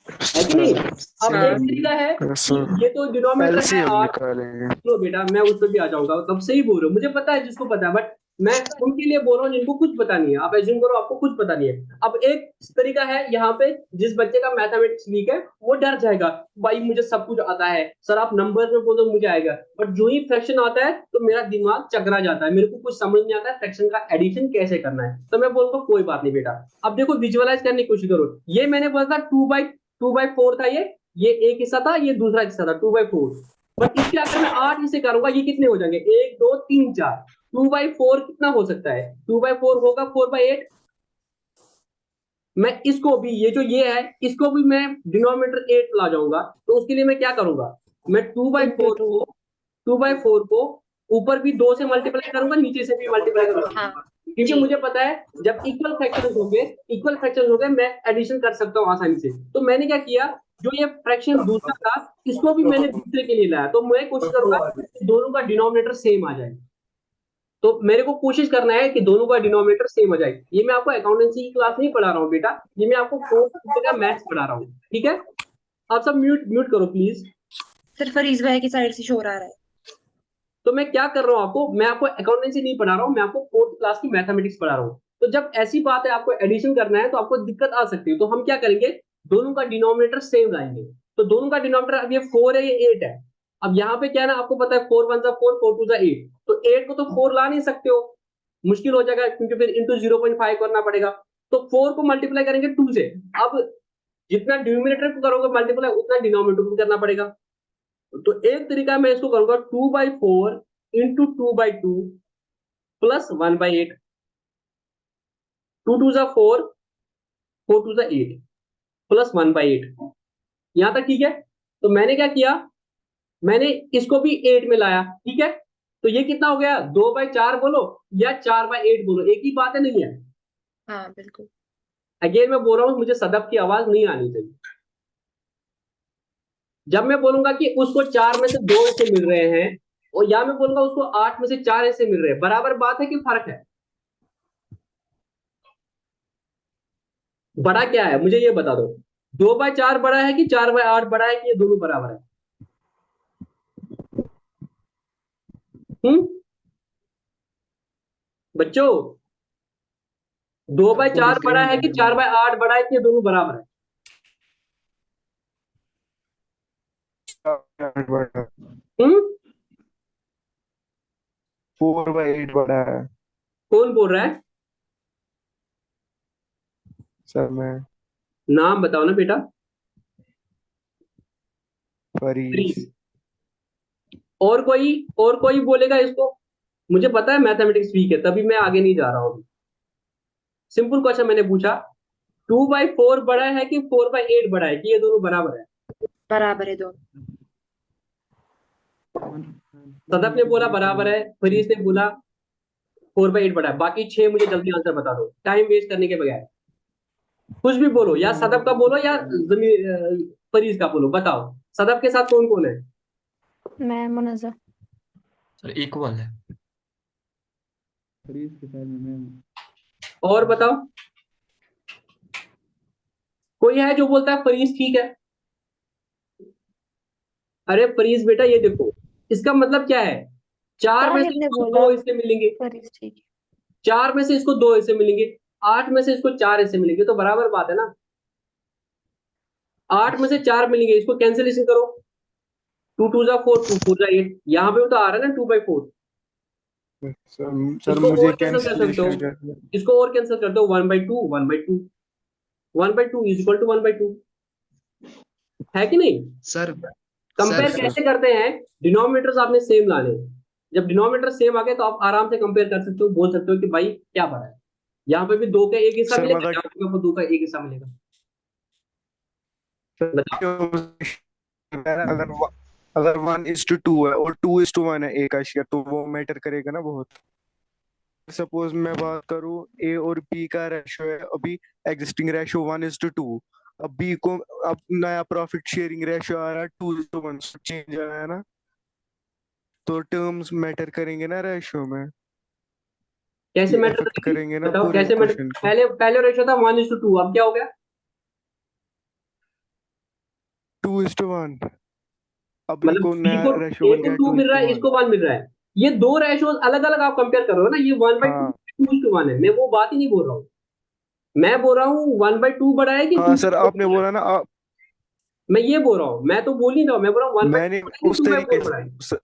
A: कि नहीं? अब
B: हाँ।
A: एक तरीका है कि ये तो डिनोमिनेटर है
E: एलसीएम
A: 8।
E: निकालेंगे
A: लो बेटा, मैं उस पर भी आ जाऊंगा। तब सही बोल रहे हो, मुझे पता है, जिसको पता है, बट मैं उनके लिए बोल रहा हूँ जिनको कुछ पता नहीं है। आप एज्यूम करो आपको कुछ पता नहीं है। अब एक तरीका है यहाँ पे, जिस बच्चे का मैथमेटिक्स वीक है वो डर जाएगा, भाई मुझे सब कुछ आता है सर, आप नंबर में बोलो मुझे आएगा, बट जो ही फ्रैक्शन आता है तो मेरा दिमाग चकरा जाता है, मेरे को कुछ समझ नहीं आता है फ्रैक्शन का एडिशन कैसे करना है। तो मैं बोलूंगा कोई बात नहीं बेटा, अब देखो विजुअलाइज करने की कोशिश करो। ये मैंने बोला था 2/4 था, ये एक हिस्सा था, ये दूसरा हिस्सा था 2/4। बट इसके अगर मैं 8 हिस्से करूंगा, ये कितने हो जाएंगे, 1 2 3 4, 2/4 कितना हो सकता है, 2/4 होगा 4/8। मैं इसको भी, ये जो ये है इसको भी मैं डिनोमिनेटर 8 ला जाऊंगा, तो उसके लिए मैं क्या करूंगा, मैं 2/4
B: into 2।
A: को 2/4 को ऊपर भी 2 से मल्टीप्लाई करूंगा, नीचे से भी मल्टीप्लाई करूंगा,
B: हाँ
A: क्योंकि
B: जी।
A: मुझे पता है जब इक्वल फ्रैक्शंस हो गए मैं एडिशन कर सकता हूँ आसानी से। तो मैंने क्या किया, जो ये फ्रैक्शन दूसरा था इसको भी मैंने दूसरे के लिए लाया, तो मैं कोशिश करूंगा कि दोनों का डिनोमिनेटर सेम आ जाए। तो मेरे को कोशिश करना है कि दोनों का डिनोमिनेटर सेम हो जाए। ये मैं आपको अकाउंटेंसी की क्लास नहीं पढ़ा रहा हूँ बेटा, ये मैं आपको फोर्थ का मैथ्स पढ़ा रहा हूँ, ठीक है। आप सब म्यूट म्यूट करो प्लीज।
B: सर फरीज भाई की साइड से शोर आ रहा है।
A: तो मैं क्या कर रहा हूँ आपको, मैं आपको अकाउंटेंसी नहीं पढ़ा रहा हूँ, मैं आपको फोर्थ क्लास की मैथमेटिक्स पढ़ा रहा हूँ। तो जब ऐसी बात है आपको एडिशन करना है तो आपको दिक्कत आ सकती है, तो हम क्या करेंगे, दोनों का डिनोमिनेटर सेम लाएंगे। तो दोनों का डिनोमिनेटर, अब ये 4 है ये 8 है। अब यहाँ पे क्या है ना, आपको पता है 4 1 जा 4 4 2 जा 8, तो 8 को तो 4 ला नहीं सकते हो, मुश्किल हो जाएगा, क्योंकि फिर इंटू 0.5 करना पड़ेगा। तो 4 को मल्टीप्लाई करेंगे 2 से। अब जितना डिनोमिनेटर को करोगे मल्टीप्लाई उतना डिनोमिनेटर को करना पड़ेगा। तो एक तरीका मैं इसको करूंगा 2/4 इंटू 2/2 प्लस 1/8। 2 2 जा 4, 4 2 जा 8 प्लस 1/8। यहां तक ठीक है। तो मैंने क्या किया, मैंने इसको भी 8 में लाया, ठीक है। तो ये कितना हो गया, 2/4 बोलो या 4/8 बोलो, एक ही बात है, नहीं है।
B: हाँ बिल्कुल।
A: अगेन मैं बोल रहा हूं, मुझे सदफ की आवाज नहीं आनी चाहिए। जब मैं बोलूंगा कि उसको 4 में से 2 ऐसे मिल रहे हैं, और या मैं बोलूंगा उसको 8 में से 4 ऐसे मिल रहे हैं, बराबर बात है कि फर्क है, बड़ा क्या है मुझे ये बता दो। 2/4 बड़ा है कि 4/8 बड़ा है, कि ये दोनों बराबर है। हम्म बच्चों, 2/4
C: बिल्कुल
A: बड़ा
C: सेम
A: है कि 4/8 बड़ा है, कि ये दोनों बराबर है। हम्म
E: 4/8 बड़ा है
A: कौन बोल रहा है,
E: सर। मैं
A: नाम बताओ ना बेटा।
E: फरीज।
A: प्लीज। और कोई बोलेगा इसको, मुझे पता है मैथमेटिक्स वीक है, तभी मैं आगे नहीं जा रहा हूँ। सिंपल क्वेश्चन मैंने पूछा, 2/4 बड़ा है कि 4/8 बड़ा है, कि ये दोनों बराबर है।
B: बराबर है दोनों।
A: सदफ ने बोला बराबर है, फरीज ने बोला 4/8 बड़ा है, बाकी 6 मुझे जल्दी आंसर बता दो टाइम वेस्ट करने के बगैर। कुछ भी बोलो, या सदफ का बोलो या फरीज का बोलो, बताओ सदफ के साथ कौन कौन है।
D: मैं मुनज़्ज़ा।
F: सर इक्वल है।
C: फरीज के साथ में मैं हूँ।
A: और बताओ, कोई है जो बोलता है फरीज ठीक है। अरे फरीज बेटा ये देखो, इसका मतलब क्या है, 4 में से
D: ताहिर ने
A: इसको
D: बोला
A: 2 हिस्से मिलेंगे,
D: फरीज ठीक है।
A: 4 में से इसको 2 हिस्से मिलेंगे, 8 में से इसको 4 हिस्से मिलेंगे, तो बराबर बात है ना। 8 में से 4 मिलेंगे, इसको कैंसिलेशन करो, 2 2 जा 4, 2 4 जा 8, यहाँ पे तो आ रहा है ना 2/4।
E: सर
A: इसको
E: मुझे
A: और कैंसिल कर सकते
E: कैंसिलेशन
A: हो,
E: करना
A: इसको और कैंसिल कर दो, 1/2 1/2, 1/2 इज इक्वल टू 1/2, है कि नहीं।
C: सर
A: कंपेयर
C: सर
A: कैसे करते हैं, डिनोमिनेटर्स आपने सेम लाने हैं। जब डिनोमिनेटर सेम आ गए तो आप आराम से कंपेयर कर सकते हो, बोल सकते हो कि भाई क्या पड़ा है, यहाँ पे भी 2 का एक हिस्सा
E: सर
A: मिलेगा,
E: मतलब
A: यहाँ पे आपको 2 का एक हिस्सा मिलेगा। बताओ।
E: अगर अगर 1:2 है और 2:1 है, ए का शेयर, तो वो मैटर करेगा ना बहुत। सपोज मैं बात करूं, ए और बी का रेशो है अभी, एग्जिस्टिंग रेशो 1:2। अब बी को अब नया प्रॉफिट शेयरिंग रेशो आ रहा है 2:1, चेंज आया है ना, तो टर्म्स मैटर करेंगे ना रेशो में,
A: कैसे
E: ये
A: मैटर
E: इफेक्ट
A: करेगी,
E: करेंगे ना
A: बताओ
E: पूरे
A: कैसे मैटर।
E: क्वेश्चन को।
A: पहले पहले रेशो था 1:2, अब क्या हो गया,
E: 2:1। अब
A: मतलब
E: इनको
A: बी
E: नया
A: को
E: रेशो
A: ए
E: बन
A: को
E: गया
A: 2 मिल रहा है,
E: 2:1।
A: इसको 1 मिल रहा है। ये दो रेशोज अलग अलग आप कंपेयर कर रहे हो ना, ये 1/2
E: हाँ
A: 2:1 है, मैं वो बात ही नहीं बोल रहा हूँ। मैं बोल रहा हूँ 1/2 बड़ा है कि
E: हाँ
A: 2
E: सर, आपने बोला ना आप,
A: मैं ये बोल रहा हूँ, मैं तो बोल नहीं रहा हूँ, मैं बोल रहा हूँ 1/2
E: मैंने
A: बड़ा है कि
E: उस
A: 2/4
E: तरीके
A: बड़ा है।
E: से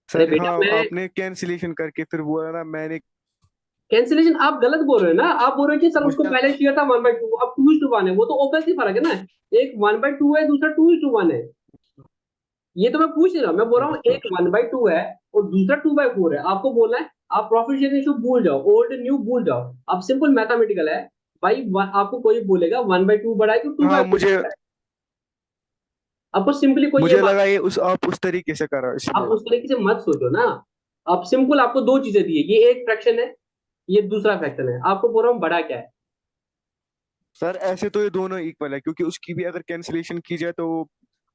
A: अरे
E: सर,
A: बेटा
E: हाँ
A: मैं
E: आपने कैंसिलेशन करके फिर बोला ना मैंने,
A: कैंसिलेशन आप गलत बोल रहे हो ना, आप बोल रहे हो कि सर उसको
E: मुझे
A: पहले शेयर था 1/2, अब 2:1 है, वो तो ऑब्वियसली फर्क है ना, एक 1/2 है, दूसरा 2:1 है। ये तो मैं पूछ नहीं रहा, मैं बोल रहा हूँ एक 1/2 है और दूसरा 2/4 है, आपको बोलना है आप प्रॉफिट शेयरिंग रेशियो भूल जाओ, ओल्ड न्यू भूल जाओ, अब सिंपल मैथमेटिकल है भाई। आपको कोई बोलेगा 1/2 बड़ा है कि
E: हाँ
A: 2/4
E: मुझे
A: बड़ा है, आपको सिंपली कोई ये
E: मुझे
A: बात,
E: लगा ये उस आप उस तरीके से कर रहे हो
A: आप
E: इसलिए।
A: उस तरीके से मत सोचो ना। आप सिंपल, आपको दो चीजें दी है, ये एक फ्रैक्शन है, ये दूसरा फ्रैक्शन है, आपको बोल रहा हूँ बड़ा क्या है।
E: सर ऐसे तो ये दोनों इक्वल है, क्योंकि उसकी भी अगर कैंसिलेशन की जाए तो वो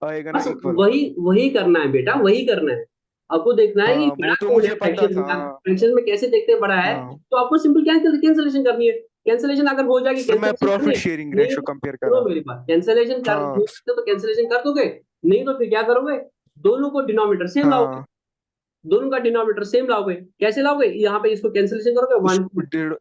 E: आएगा ना
A: बस
E: इक्वल।
A: वही वही करना है बेटा, वही करना है। आपको देखना है कि
E: हाँ
A: बड़ा
E: वो तो
A: कौन है
E: मुझे पता
A: फ्रैक्शन
E: था,
A: में,
E: हाँ।
A: फ्रैक्शन में कैसे देखते हैं बड़ा है।
E: हाँ
A: तो आपको सिंपल कैंसिलेशन करनी है, कैंसिलेशन अगर हो जाएगी
E: सर, मैं
A: कैंसिलेशन करनी
E: प्रॉफिट
A: है,
E: शेयरिंग
A: नहीं
E: रेशो कंपेयर कर
A: सुनो
E: रहा था।
A: मेरी बात, कैंसिलेशन कर
E: हाँ
A: हो तो कैंसिलेशन कर दोगे, नहीं तो फिर क्या करोगे, दोनों को डिनोमिनेटर सेम लाओगे,
E: हाँ
A: दोनों का डिनोमिनेटर सेम लाओगे, कैसे लाओगे, यहाँ पे इसको कैंसिलेशन करोगे वन,
E: उसको डेढ़,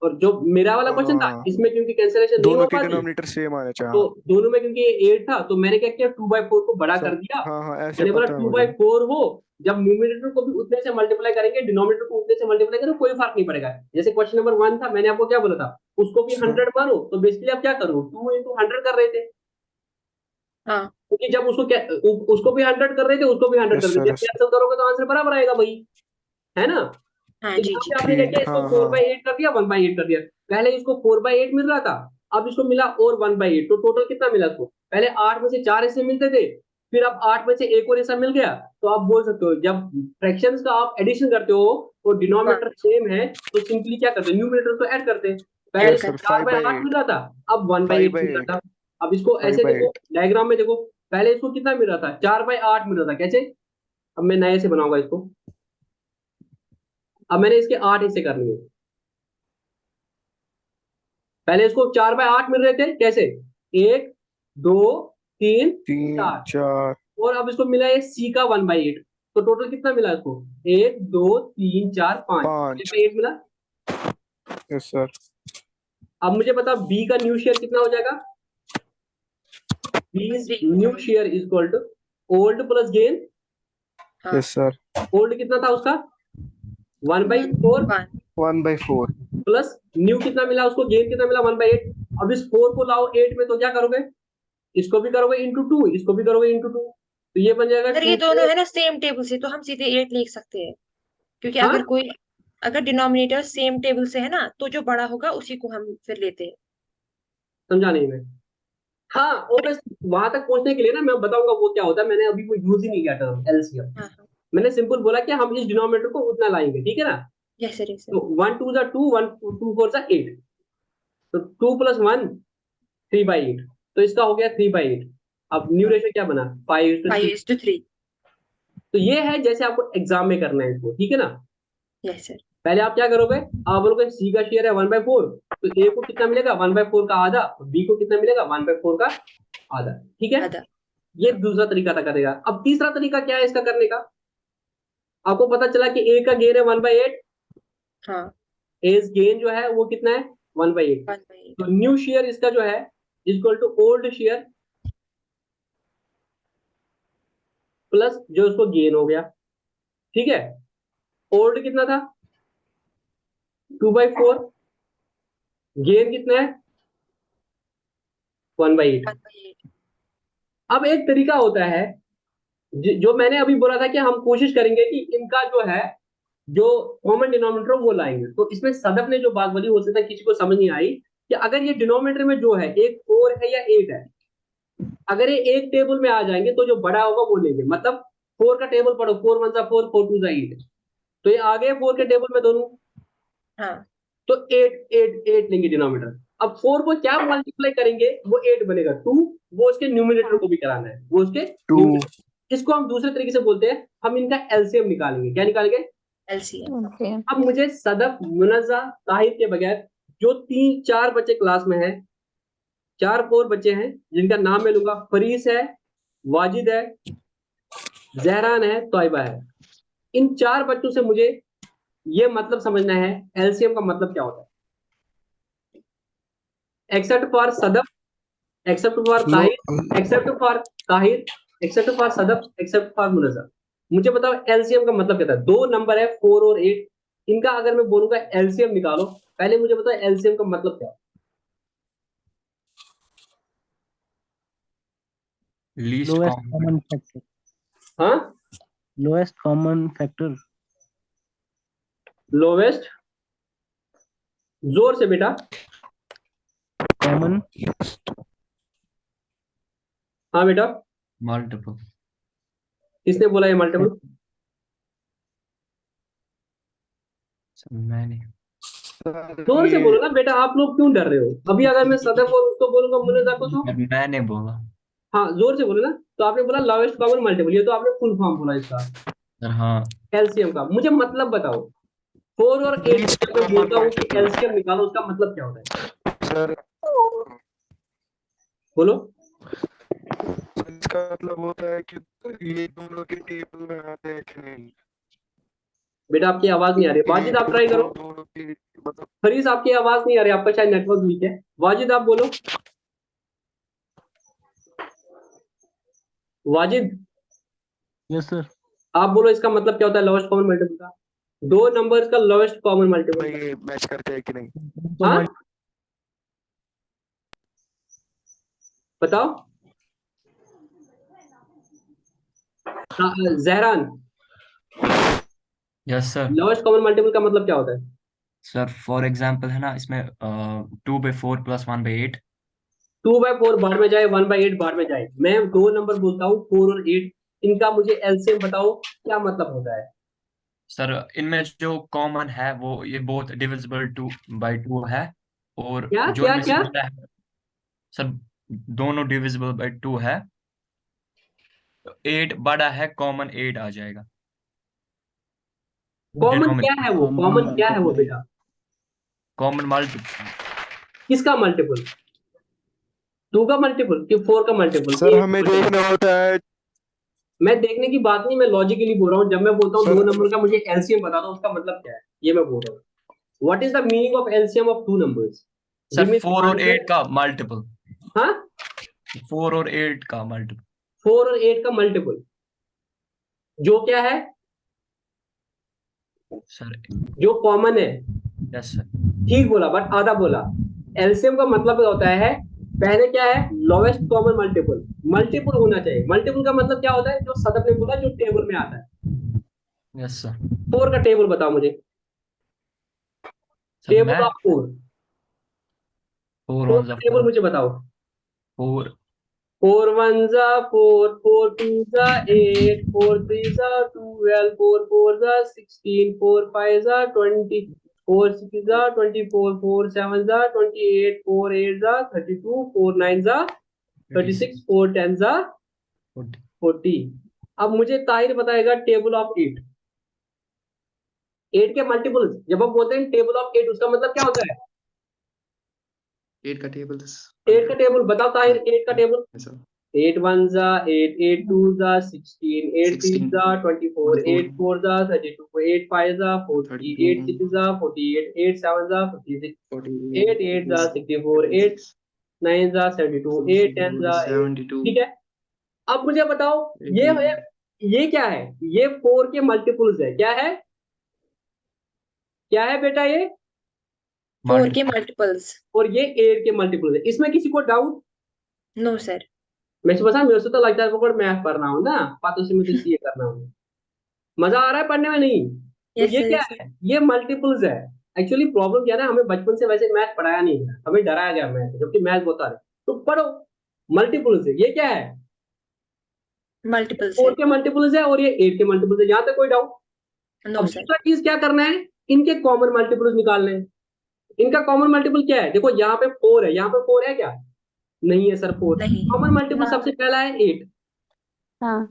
A: और जो मेरा वाला क्वेश्चन था
E: हाँ
A: इसमें क्योंकि कैंसिलेशन नहीं हो
E: दोनों के
A: पाती,
E: डिनोमिनेटर सेम आना
A: तो
E: चाहिए।
A: दोनों में क्योंकि ये 8 था तो मैंने क्या किया, 2/4 को बड़ा कर
E: सर
A: दिया।
E: हाँ हाँ ऐसे
A: मैंने बोला
E: पता है
A: टू
E: मुझे।
A: बाई फोर हो, जब न्यूमिनेटर को भी उतने से मल्टीप्लाई करेंगे डिनोमिनेटर को उतने से मल्टीप्लाई करें, कोई फर्क नहीं पड़ेगा। जैसे क्वेश्चन नंबर 1 था, मैंने आपको क्या बोला था, उसको भी
E: सर
A: 100 मानो, तो बेसिकली आप क्या करो 2 into 100 कर रहे थे,
B: हाँ
A: क्योंकि जब उसको क्या उसको भी 100 कर रहे थे, उसको भी 100
E: यस
A: कर रहे थे,
E: सर,
A: जब
E: यस
A: कैंसिल करोगे तो आंसर बराबर आएगा भाई, है ना।
B: हाँ
A: तो
B: जी
A: यहाँ
B: जी।
A: पे आपने क्या
E: ठीक,
A: किया, इसको
E: हाँ
A: फोर
E: हाँ।
A: बाई एट कर दिया, 1/8 कर दिया। पहले इसको 4/8 मिल रहा था, अब इसको मिला और 1/8, तो टोटल कितना मिला इसको, पहले 8 में से 4 हिस्से मिलते थे, फिर अब 8 में से एक और हिस्सा मिल गया। तो आप बोल सकते हो जब फ्रैक्शंस का आप एडिशन करते हो और
B: वन
A: डिनोमिनेटर सेम है, तो सिंपली क्या करते हैं, न्यूमिनेटर को ऐड करते हैं। पहले
B: ऐड
E: यस
A: इसको
E: सर,
B: करते
A: 4/8 मिल
E: 5/8,
A: रहा था, अब 1/8 मिल
E: 5/8,
A: रहा था। अब इसको
E: फाइव
A: ऐसे
E: बाई
A: देखो,
E: एट
A: डायग्राम में देखो, पहले इसको कितना मिल रहा था, 4/8 मिल रहा था, कैसे, अब मैं नए से बनाऊंगा इसको, अब मैंने इसके 8 हिस्से करने हैं। पहले इसको 4/8 मिल रहे थे, कैसे, 1 2 3
E: तीन
A: 4,
E: चार
A: और अब इसको मिला है सी का 1/8, तो टोटल कितना मिला इसको, 1 2 3 4 5,
E: 5।
A: 5/8 मिला।
E: Yes sir.
A: अब मुझे बता बी का न्यू शेयर कितना हो जाएगा, B
B: three.
A: New share is equal to old plus gain,
B: हाँ
E: यस सर,
A: ओल्ड कितना था उसका 1/4
B: वन
E: 1/4।
A: प्लस न्यू कितना मिला उसको, गेन कितना मिला 1/8। अब इस 4 को लाओ 8 में, तो क्या करोगे, इसको भी करोगे इंटू 2, इसको भी करोगे इंटू 2, तो ये बन जाएगा
B: सर ये
A: 2।
B: दोनों है ना सेम टेबल से, तो हम सीधे 8 लिख सकते हैं, क्योंकि
A: हाँ
B: अगर डिनोमिनेटर सेम टेबल से है ना, तो जो बड़ा होगा उसी को हम फिर लेते हैं।
A: समझा नहीं मैं, हाँ ओबस, वहां तक पहुंचने के लिए ना मैं बताऊंगा वो क्या होता है, मैंने अभी वो यूज ही नहीं किया टर्म एलसीएम,
B: हाँ हाँ।
A: मैंने सिंपल बोला कि हम इस डिनोमिनेटर को उतना लाएंगे, ठीक है ना।
B: Yes sir yes sir.
A: तो 1 2 2, 1 2 4 8, तो 2 + 1 3/8, तो इसका हो गया 3/8। अब न्यू
B: हाँ
A: रेशियो क्या बना 5:3।
B: 5:3।
A: तो ये है जैसे आपको एग्जाम में करना है इसको, ठीक है ना।
B: Yes sir.
A: पहले आप क्या करोगे, आप बोलोगे सी का शेयर है 1/4, तो ए को कितना मिलेगा 1/4 का आधा, बी को कितना मिलेगा 1/4 का आधा, ठीक है।
B: आधा।
A: ये
B: हाँ
A: दूसरा तरीका था करेगा। अब तीसरा तरीका क्या है इसका करने का, आपको पता चला कि ए का गेन है 1/8,
B: हाँ।
A: एज गेन जो है वो कितना है 1/8,
B: 1/8।
A: तो न्यू शेयर इसका जो है equal to old share plus जो उसको गेन हो गया, ठीक है। ओल्ड कितना था 2/4, गेन कितना है 1/8।
B: 1/8।
A: अब एक तरीका होता है जो मैंने अभी बोला था कि हम कोशिश करेंगे कि इनका जो है जो कॉमन डिनोमिनेटर वो लाएंगे, तो इसमें सदफ ने जो बात बोली हो सकता है किसी को समझ नहीं आई, कि अगर ये डिनोमिनेटर में जो है एक 4 है या 8 है, अगर ये एक टेबल में आ जाएंगे तो जो बड़ा होगा वो लेंगे, मतलब 4 का टेबल पढ़ो, 4 1 4 4 2 8, तो ये आ गए 4 के टेबल में दोनों,
B: हाँ
A: तो 8 8 8 लेंगे डिनोमिनेटर। अब 4 को क्या मल्टीप्लाई करेंगे वो 8 बनेगा 2, वो उसके न्यूमिनेटर को भी कराना है, वो उसके
E: 2।
A: न्यूमिनेटर, इसको हम दूसरे तरीके से बोलते हैं, हम इनका एलसीएम निकालेंगे, क्या निकालेंगे।
B: एलसीएम।
D: ओके।
A: अब मुझे सदफ मुनजा ताहिर के बगैर जो 3 4 बच्चे क्लास में हैं, 4 और बच्चे हैं जिनका नाम मैं लूंगा, फरीस है, वाजिद है, जहरान है, तौयबा है। इन 4 बच्चों से मुझे ये मतलब समझना है एलसीएम का मतलब क्या होता है। Except for Sadaf, except for
E: लो
A: Tahir, except for Tahir, except for Sadaf, except for Munazzam. मुझे बताओ एलसीएम का मतलब क्या था। 2 नंबर है 4 और 8, इनका अगर मैं बोलूंगा एलसीएम निकालो, पहले मुझे बताओ एलसीएम का मतलब क्या है।
F: Least
G: lowest
F: common
G: common factor,
A: हाँ,
G: लोएस्ट कॉमन फैक्टर,
A: लोवेस्ट, जोर से बेटा।
G: कॉमन
A: हाँ बेटा,
F: मल्टीपल।
A: किसने बोला ये मल्टीपल?
F: मैंने
A: जोर से
E: ये
A: बोलो ना बेटा, आप लोग क्यों डर रहे हो? अभी अगर मैं सदफ और उसको बोलूंगा मुनज़्ज़म को तो
F: मैंने बोला
A: हाँ जोर से बोलो ना। तो आपने बोला लोवेस्ट कॉमन मल्टीपल, ये तो आपने फुल फॉर्म बोला इसका
F: सर। हाँ
A: एलसीएम का। मुझे मतलब बताओ 4 और 8
E: लीस्ट
A: जब मैं
E: कॉमन
A: बोलता हूँ कि
E: मल्टीपल
A: एलसीएम निकालो, उसका मतलब क्या होता है?
E: सर।
A: बोलो।
E: इसका मतलब होता है कि ये दोनों के टेबल में आते हैं कि नहीं।
A: बेटा आपकी आवाज नहीं आ रही। वाजिद आप ट्राई करो।
E: दोनों की मतलब
A: फरीस आपकी आवाज नहीं आ रही, आपका शायद नेटवर्क वीक है। वाजिद आप बोलो। Wajid
G: yes sir.
A: आप बोलो इसका मतलब क्या होता है लोवेस्ट कॉमन मल्टीपल का। 2 नंबर्स का लोवेस्ट कॉमन मल्टीपल।
E: ये मैच करते हैं कि नहीं।
G: तो
A: हाँ बताओ। Zahran,
F: yes sir.
A: Lowest common multiple का मतलब क्या होता है?
F: सर फॉर एग्जांपल है ना, इसमें 2/4 + 1/8।
A: 2/4 बाहर में जाए, 1/8 बाहर में जाए। मैं 2 नंबर बोलता हूँ 4 और 8, इनका मुझे एलसीएम बताओ क्या मतलब होता है।
F: सर इनमें जो कॉमन है वो ये बोथ डिविजिबल 2/2 है, और
A: क्या
F: जो
A: क्या
F: इनमें से
A: क्या?
F: बड़ा है सर, दोनों डिविजिबल बाई 2 है। 8 बड़ा है, कॉमन 8 आ जाएगा
A: कॉमन क्या है
F: डिनोमिनेटर।
A: वो?
G: कॉमन
A: कॉमन क्या है वो
G: मल्टीपल,
A: बेटा?
F: Common multiple.
A: किसका मल्टीपल? 2 का मल्टीपल कि 4 का मल्टीपल कि
E: सर
A: 8 का
E: हमें
A: मल्टीपल?
E: देखना होता है
A: मैं देखने की बात नहीं, मैं लॉजिकली बोल रहा हूँ। जब मैं बोलता हूँ 2
E: सर।
A: नंबर का मुझे एलसीएम बता दो, उसका मतलब क्या है, ये मैं बोल रहा हूँ। What is the meaning of LCM of 2 numbers?
F: Sir
A: give me the
F: 4 और
A: आंसर।
F: 8 का मल्टीपल।
A: हाँ,
F: 4 और 8 का मल्टीपल।
A: 4 और 8 का मल्टीपल जो क्या है?
F: सर
A: जो कॉमन है।
F: Yes sir.
A: ठीक बोला बट आधा बोला। एलसीएम का मतलब होता है, पहले क्या है, लोवेस्ट कॉमन मल्टीपल। मल्टीपल होना चाहिए। मल्टीपल का मतलब क्या होता है, जो सदफ ने बोला, जो टेबल में आता है।
F: Yes sir.
A: 4 का टेबल बताओ मुझे।
F: सर
A: टेबल
F: मैं
A: ऑफ 4,
F: 4
A: 4
F: ऑन
A: का
F: द
A: टेबल मुझे बताओ।
F: 4।
A: 4 1 जा 4, 4 2 जा 8, 4 3 जा 12, 4 4 जा 16, 4 5 जा 20, 4 6 जा 24, 4 7 जा 28, 4 8 जा 32, 4 9 जा 36, 4 10 जा 40। अब मुझे ताहिर बताएगा टेबल ऑफ 8। 8 के मल्टीपल्स जब हम बोलते हैं टेबल ऑफ 8, उसका मतलब क्या होता है?
C: 8 का टेबल
A: 8 का टेबल बताओ ताहिर, 8 का टेबल। 8 1 जा 8, 8 2 जा 16, 8 3
C: 16
A: जा 24, 8 4 जा 32, 8 5 जा 40, 8 6 जा 48, 8 7 जा 56, 8 8 जा 64, 8 9 जा 72, 8 10 जा 8।
C: 72।
A: ठीक है। अब मुझे बताओ ये क्या है? ये 4 के मल्टीपल्स है। क्या है? क्या है बेटा ये?
B: 4 के मल्टीपल्स।
A: और ये 8 के मल्टीपल्स है। इसमें किसी को डाउट?
B: No sir.
A: मैं पता, मेरे से तो लगता है वो मैथ पढ़ना हूँ ना, पातों से मैं तो सीए करना हूँ। मजा आ रहा है पढ़ने में? नहीं। तो
B: यस
A: ये
B: सर,
A: क्या
B: यस।
A: है? ये मल्टीपल्स है। एक्चुअली प्रॉब्लम क्या है ना, हमें बचपन से वैसे मैथ पढ़ाया नहीं गया, हमें डराया गया मैथ, जबकि मैथ होता है। तो पढ़ो मल्टीपल्स है। ये क्या है?
B: मल्टीपल्स
A: 4
B: है।
A: के मल्टीपल्स है और ये 8 के मल्टीपल्स है। यहाँ तक कोई डाउट?
B: नो
A: अब
B: सर।
A: दूसरा चीज क्या करना है, इनके कॉमन मल्टीपल्स निकालने हैं। इनका कॉमन मल्टीपल क्या है? देखो यहाँ पे 4 है, यहाँ पे 4 है क्या? नहीं है सर 4।
B: नहीं।
A: कॉमन मल्टीपल
D: हाँ
A: सबसे पहला है 8,
D: हाँ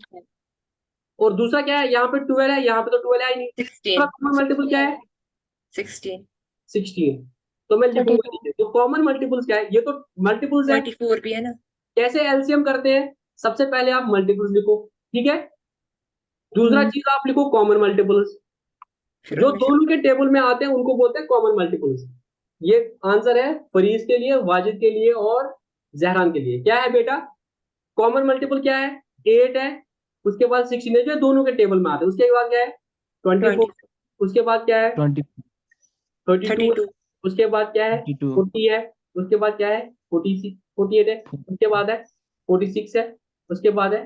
A: और दूसरा क्या है, यहाँ पे 12 है, यहाँ पे तो 12 है ही नहीं। दूसरा
B: 16।
A: कॉमन मल्टीपल क्या है?
B: 16।
A: 16। तो मैं लिखूंगा
D: 32।
A: नीचे। तो कॉमन मल्टीपल्स क्या है? ये तो मल्टीपल्स है।
B: 34 भी है ना।
A: कैसे एलसीएम करते हैं? सबसे पहले आप मल्टीपल्स लिखो। ठीक है। दूसरा चीज आप लिखो कॉमन मल्टीपल्स,
B: फिर
A: जो
B: उनमें से
A: दोनों के टेबल में आते हैं उनको बोलते हैं कॉमन मल्टीपल्स। ये आंसर है फरीज के लिए, वाजिद के लिए और जहरान के लिए। क्या है बेटा? कॉमन मल्टीपल क्या है? 8 है, उसके बाद 16 है, जो दोनों के टेबल में आते हैं। उसके बाद क्या है? 24,
B: 20,
A: उसके बाद क्या है?
G: 20,
A: 32 है,
B: 32,
A: उसके बाद क्या है?
G: 32,
A: 40 है, उसके बाद क्या है? 46, 48 है, उसके बाद है 46 है, उसके बाद है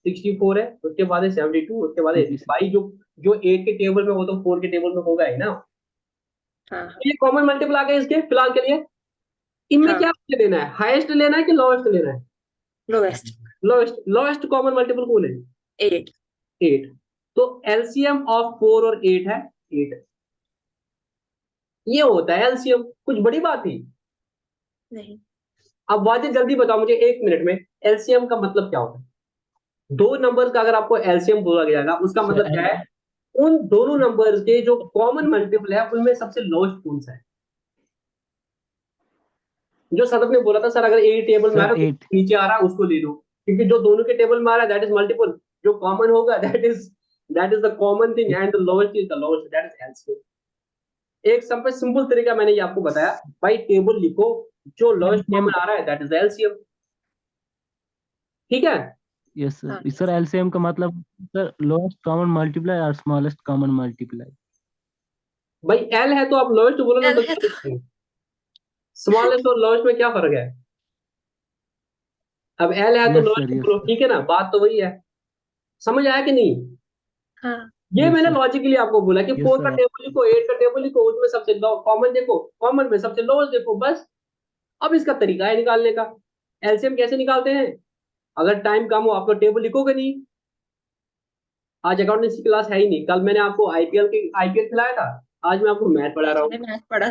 A: 64 है, उसके बाद है 72, उसके बाद है 80।
G: 46,
A: भाई जो जो 8 के टेबल में हो तो 4 के टेबल में होगा ही ना।
B: हाँ
A: तो ये कॉमन मल्टीपल आ गए इसके फिलहाल के लिए। इनमें
B: हाँ,
A: क्या लेना है? हाईएस्ट लेना है कि लोएस्ट लेना है?
B: Lowest
A: lowest. Lowest common multiple कौन है?
B: 8।
A: 8। तो एलसीएम ऑफ 4 और 8 है 8। ये होता है एलसीएम, कुछ बड़ी बात थी?
B: नहीं,
A: अब वाजिद जल्दी बताओ मुझे 1 मिनट में, एलसीएम का मतलब क्या होता है? दो नंबर्स का अगर आपको एलसीएम बोला गया उसका मतलब क्या है? उन दोनों नंबर्स के जो कॉमन मल्टीपल है उनमें सबसे लोएस्ट कौन सा है? जो सदफ ने बोला था सर अगर ए टेबल में आ
G: सर
A: रहा है तो
G: 8,
A: नीचे आ रहा है उसको ले लो, क्योंकि जो दोनों के टेबल में आ रहा है दैट इज मल्टीपल, जो कॉमन होगा that is the common thing and the lowest is the lowest, that is LCM. एक सिंपल सिंपल तरीका मैंने ये आपको बताया, भाई टेबल लिखो, जो लोएस्ट
G: LCM,
A: कॉमन आ रहा है दैट इज एलसीएम। ठीक है?
G: यस
B: हाँ
G: सर, सर LCM का मतलब सर लोएस्ट कॉमन मल्टीप्लाई और स्मॉलेस्ट कॉमन मल्टीप्लाई।
A: भाई एल है तो आप लोएस्ट बोलो ना,
B: एल
A: तो
B: है
A: क्या
B: तो
A: बोलते हैं? स्मॉलेस्ट और लोएस्ट में क्या फर्क है? अब एल है तो
G: यस सर,
A: लोएस्ट
G: यस
A: बोलो,
G: सर,
A: ठीक है ना, बात तो वही है। समझ आया कि नहीं?
B: हाँ
A: ये
G: यस
A: मैंने
G: सर,
A: लॉजिकली आपको बोला कि
G: यस
A: 4 का
G: सर,
A: टेबल लिखो, 8 का टेबल लिखो, उसमें सबसे कॉमन देखो, कॉमन में सबसे लोएस्ट देखो, बस। अब इसका तरीका है निकालने का। एलसीएम कैसे निकालते हैं? अगर टाइम कम हो आप तो टेबल लिखोगे नहीं। आज अकाउंटेंसी क्लास है ही नहीं, कल मैंने आपको आईपीएल खिलाया था, आज मैं आपको मैथ पढ़ा रहा
B: मैंने
A: हूँ।
B: मैथ पढ़ा।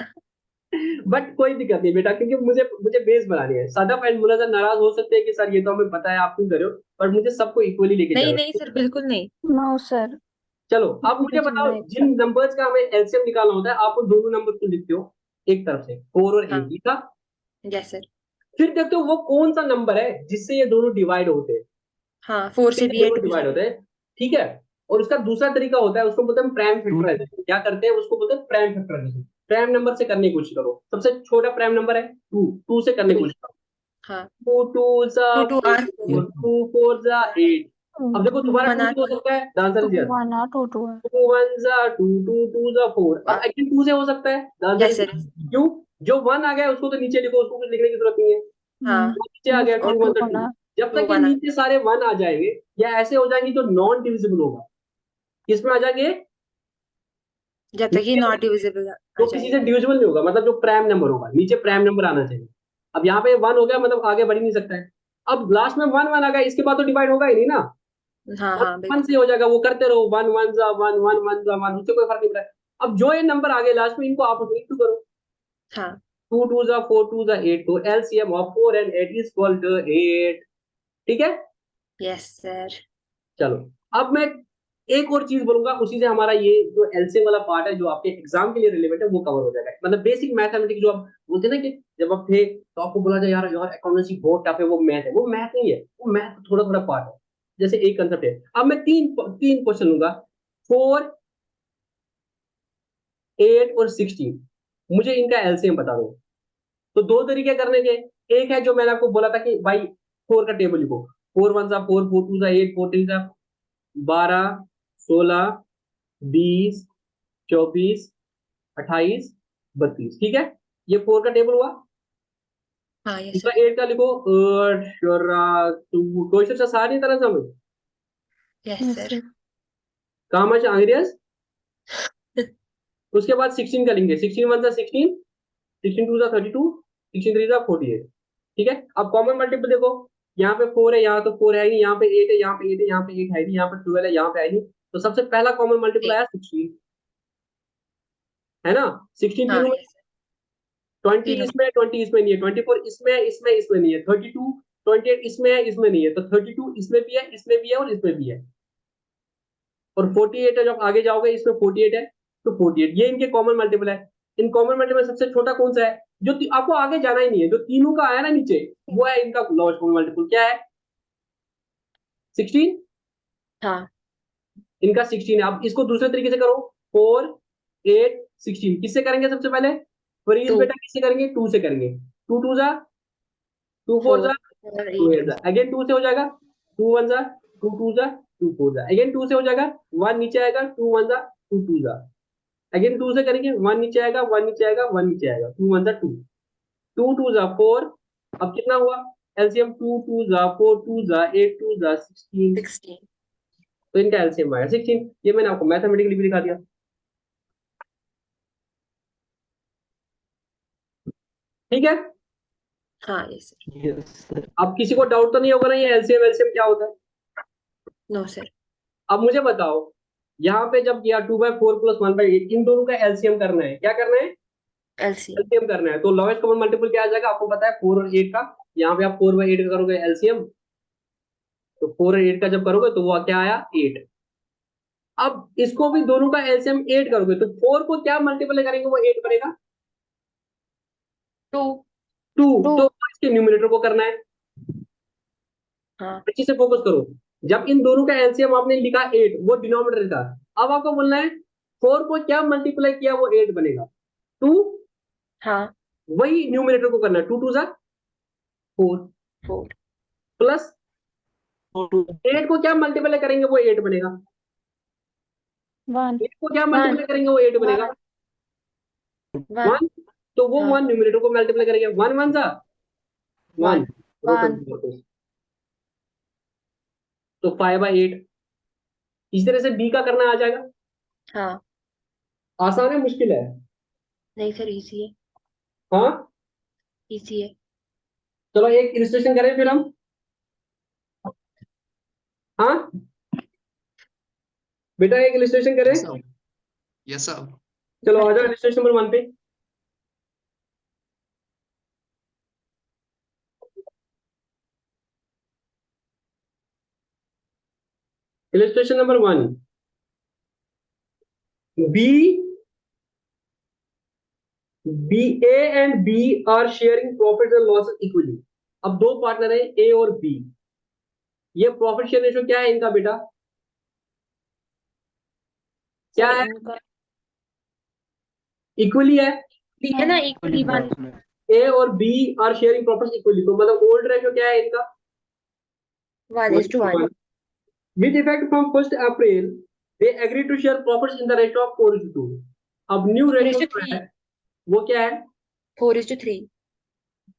A: बट कोई दिक्कत नहीं बेटा, क्योंकि मुझे मुझे बेस बनानी है। सदफ एंड मुनज़्ज़र नाराज हो सकते हैं कि सर ये तो हमें पता है आप क्यों कर रहे हो, पर मुझे सबको इक्वली लेके
B: नहीं
A: चलना
B: नहीं
A: है।
B: सर, बिल्कुल नहीं।
D: नो सर,
A: चलो अब
D: लेके
A: मुझे
D: चलना
A: बताओ,
D: है एक
A: जिन
D: साथ।
A: नंबर्स का हमें एलसीएम निकालना होता है, आप उन दोनों नंबर को लिखते हो एक तरफ से, 4 और 8
B: हाँ,
A: लिखा।
B: Yes sir.
A: फिर देखते हो वो कौन सा नंबर है जिससे ये दोनों डिवाइड होते हैं,
B: हाँ, 4 से
A: ये
B: भी है,
A: दोनों
B: 2 से
A: डिवाइड
B: भी
A: होते
B: है।
A: हैं। ठीक है? और उसका दूसरा तरीका होता है, उसको बोलते हैं प्राइम
G: 2,
A: फैक्टराइजेशन। क्या करते हैं? उसको बोलते हैं प्राइम फैक्टराइजेशन। प्राइम नंबर से करने की कोशिश करो, सबसे छोटा प्राइम नंबर है 2, 2 से करने की
B: 2,
A: कोशिश करो।
B: हाँ।
A: 2 2 जा
B: 2 2 आर 4,
A: 4,
G: यस
A: 2 4 जा 8। अब देखो दोबारा
B: 1
A: 2
B: आर
A: से हो
B: 1,
A: सकता है, द आंसर इज
D: 1 और 2 है।
A: 2 1 जा 2, 2 2 जा 4।
B: 2
A: अब
B: आर।
A: अगेन 2 से हो सकता है, the answer
B: yes
A: is
B: sir.
A: क्यों? जो 1 आ गया है उसको तो नीचे लिखो, उसको कुछ लिखने की जरूरत नहीं है।
B: हाँ,
A: जो नीचे आ गया
D: उसको
A: 2
B: और
A: 1
D: 2
A: जा 2।
D: होना।
A: जब
B: 2
A: तक ये
B: 1 आर।
A: नीचे सारे 1 आ जाएंगे या ऐसे हो जाएंगे तो नॉन डिविजिबल होगा। किसमें आ जाएंगे?
B: जब तक ये
A: नीचे
B: नॉट डिविजिबल आ
A: तो किसी से
B: जाएगा।
A: डिविजिबल नहीं होगा, मतलब जो प्राइम नंबर होगा नीचे प्राइम
B: हाँ
A: नंबर आना चाहिए। अब यहाँ पे 1 हो गया, मतलब आगे बढ़ ही नहीं सकता है। अब लास्ट में 1 1 आ गया, इसके बाद तो डिवाइड होगा ही नहीं ना।
B: हाँ
A: अब
B: हाँ,
A: 1
B: बिल्कुल।
A: से हो जाएगा, वो करते रहो, 1 1 जा 1 1 1 जा 1, उससे कोई फर्क नहीं पड़ता है। अब जो ये नंबर आ गए लास्ट में, इनको आपस में इंटू करो।
B: हाँ,
A: 2 2 जा 4, 2 जा 8, तो LCM of 4 and 8 is equal to 8। ठीक है?
B: Yes sir.
A: चलो अब मैं एक और चीज बोलूंगा, उसी से हमारा ये जो एलसीएम वाला पार्ट है जो आपके एग्जाम के लिए रिलेवेंट है वो कवर हो जाएगा। मतलब बेसिक मैथमेटिक्स जो आप बोलते हैं ना कि जब आप थे तो आपको बोला जाए यार यार अकाउंटेंसी बहुत टफ है, वो मैथ है। वो मैथ नहीं है, वो मैथ थोड़ा थोड़ा पार्ट है। जैसे एक कंसेप्ट है। अब मैं तीन तीन क्वेश्चन लूंगा, 4 8 और 16। मुझे इनका एलसीएम बता दो। तो दो तरीके करने के, एक है जो मैंने आपको बोला था कि भाई 4 का टेबल लिखो, 4 1 जा 4, 4 2 जा 8, 4 3 जा 12, 16, 20, 24, 28, 32। ठीक है? ये 4 का टेबल हुआ।
B: हाँ, यस
A: दूसरा
B: सर।
A: 8 का लिखो, क्वेश्चन से सारी तरह समझ
B: यस
D: यस
B: सर।
D: सर।
A: कहा मच आंग्रियस। उसके बाद 16 का लेंगे, 16 1 जा 16, 16 2 जा 32, 16 3 जा 48। ठीक है? अब कॉमन मल्टीपल देखो, यहाँ पे 4 है, यहाँ तो 4 है नहीं, यहाँ पे 8 है, यहाँ पे 8 है, यहाँ पे 8 है नहीं, यहाँ पे 12 है, यहाँ पे है नहीं। तो सबसे पहला कॉमन मल्टीपल आया 16, है ना? 16
B: हाँ,
A: तीनों में,
B: यस सर।
A: 20
B: तीनों।
A: इसमें, 20 इसमें नहीं है, 24 इसमें है, इसमें इसमें नहीं है, 32 28 इसमें है, इसमें नहीं है, तो 32 इसमें भी है, इसमें भी है और इसमें भी है। और 48 है, जब आगे जाओगे इसमें 48 है, तो 48 ये इनके कॉमन मल्टीपल है। इन कॉमन मल्टीपल सबसे छोटा कौन सा है? जो आपको आगे जाना ही नहीं है, जो तीनों का आया ना नीचे, वो है इनका लोएस्ट कॉमन मल्टीपल। क्या है? 16।
B: हाँ,
A: इनका 16 है। अब इसको दूसरे तरीके से करो, 4 8 16 किससे करेंगे सबसे पहले? फ्रीज
B: टू
A: बेटा किससे करेंगे? 2 से करेंगे। 2 2 जा, 2 4 जा,
B: 4 और
A: 2
B: 8
A: 8 जा, अगेन 2 से हो जाएगा, 2 1 जा, 2 2 जा, 2 4 जा, अगेन 2 से हो जाएगा, 1 नीचे आएगा, 2 1 जा, 2 2 जा, अगेन 2 से करेंगे, 1 नीचे आएगा, 1 नीचे आएगा, 1 नीचे आएगा, 2 1 जा 2, 2 2 जा 4। अब कितना हुआ? एलसीएम 2 2 जा 4 2 जा 8 2 जा 16,
B: 16
A: तो इनका एलसीएम आया 16। ये मैंने आपको मैथमेटिकली भी दिखा दिया। ठीक है,
B: हाँ यस सर।
G: Yes sir.
A: अब किसी को डाउट तो नहीं होगा ना ये एलसीएम एलसीएम क्या होता है?
B: No sir.
A: अब मुझे बताओ, यहाँ पे जब किया 2/4 प्लस 1/8, इन दोनों का एलसीएम करना है। क्या करना है?
B: एलसीएम
A: एलसीएम करना है। तो लोवेस्ट कॉमन मल्टीपल क्या आ जाएगा? आपको पता है 4 और 8 का। यहाँ पे आप 4/8 का करोगे एलसीएम, तो 4 और 8 का जब करोगे तो वो क्या आया? 8। अब इसको भी दोनों का एलसीएम 8 करोगे तो 4 को क्या मल्टीप्लाई करेंगे वो 8 बनेगा?
B: 2
A: 2।
D: टू
A: तो इसके न्यूमरेटर को करना है।
B: हाँ
A: अच्छे से फोकस करो। जब इन दोनों का एलसीएम आपने लिखा 8, वो डिनोमिनेटर था। अब आपको बोलना है 4 को क्या मल्टीप्लाई किया वो 8 बनेगा। 2,
B: हाँ
A: वही न्यूमरेटर को करना है। 2 2 जा 4
B: 4
A: प्लस 8 को क्या मल्टीप्लाई करेंगे वो 8 बनेगा।
D: 1
A: 8 को क्या
B: 1
A: मल्टीप्लाई करेंगे वो 8 बनेगा।
B: 1
A: 1, तो वो
B: हाँ
A: 1 न्यूमरेटर को मल्टीप्लाई करेंगे। 1 1 जा 1,
B: 1
A: तो 5/8। इस तरह से बी का करना आ जाएगा।
B: हाँ
A: आसान है मुश्किल है?
B: नहीं सर इजी है।
A: हाँ,
B: इजी है।
A: चलो एक इलस्ट्रेशन करें फिर हम। हाँ बेटा, एक इलस्ट्रेशन करें।
C: Yes sir, yes sir.
A: चलो आ जाओ इलस्ट्रेशन नंबर 1 पे। Illustration number 1, B A and B are sharing profit and loss equally. अब दो पार्टनर है ए और बी। ये प्रॉफिट शेयर रेशियो क्या है इनका बेटा? क्या
D: सर
A: है?
D: इनका
A: इक्वली है।
B: है ना इक्वली 1
A: ए और B are sharing profit equally, तो मतलब ओल्ड रेशियो क्या है इनका?
B: 1:1
A: With effect from 1st April, they agree to share profits in the ratio of 4:2। अब न्यू रेशियो जो
B: 4:3
A: है वो क्या है?
B: 4:3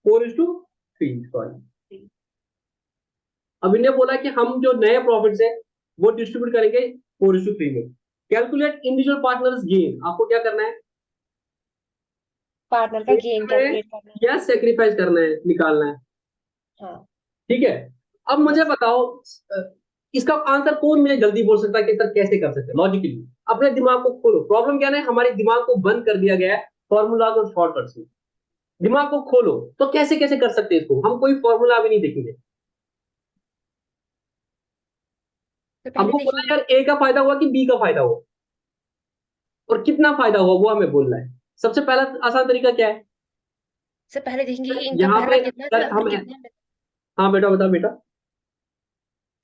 A: 4:3। सॉरी, अब इन्हें बोला कि हम जो नए प्रॉफिट्स है वो डिस्ट्रीब्यूट करेंगे 4:3 में। Calculate individual partners gain. आपको क्या करना है?
B: पार्टनर का गेन कैलकुलेट करना है।
A: क्या सेक्रीफाइस करना है, निकालना है।
B: हाँ
A: ठीक है, अब मुझे बताओ इसका आंसर कौन मुझे जल्दी बोल सकता है कि सर कैसे कर सकते हैं लॉजिकली? अपने दिमाग को खोलो। प्रॉब्लम क्या है, हमारे दिमाग को बंद कर दिया गया है फॉर्मूलाज और शॉर्टकट्स में। दिमाग को खोलो तो कैसे कैसे कर सकते हैं इसको। हम कोई फॉर्मूला अभी नहीं देखेंगे।
B: तो पहले
A: हमको बोला
B: देखेंगे।
A: यार ए का फायदा हुआ कि बी का फायदा हुआ, और कितना फायदा हुआ वो हमें बोलना है। सबसे पहला आसान तरीका क्या है?
B: सर पहले देखेंगे कि इनका
A: यहाँ
B: पहला
A: पे
B: कितना
A: सर
B: था
A: हम,
B: फिर कितना।
A: हाँ बेटा बता बेटा।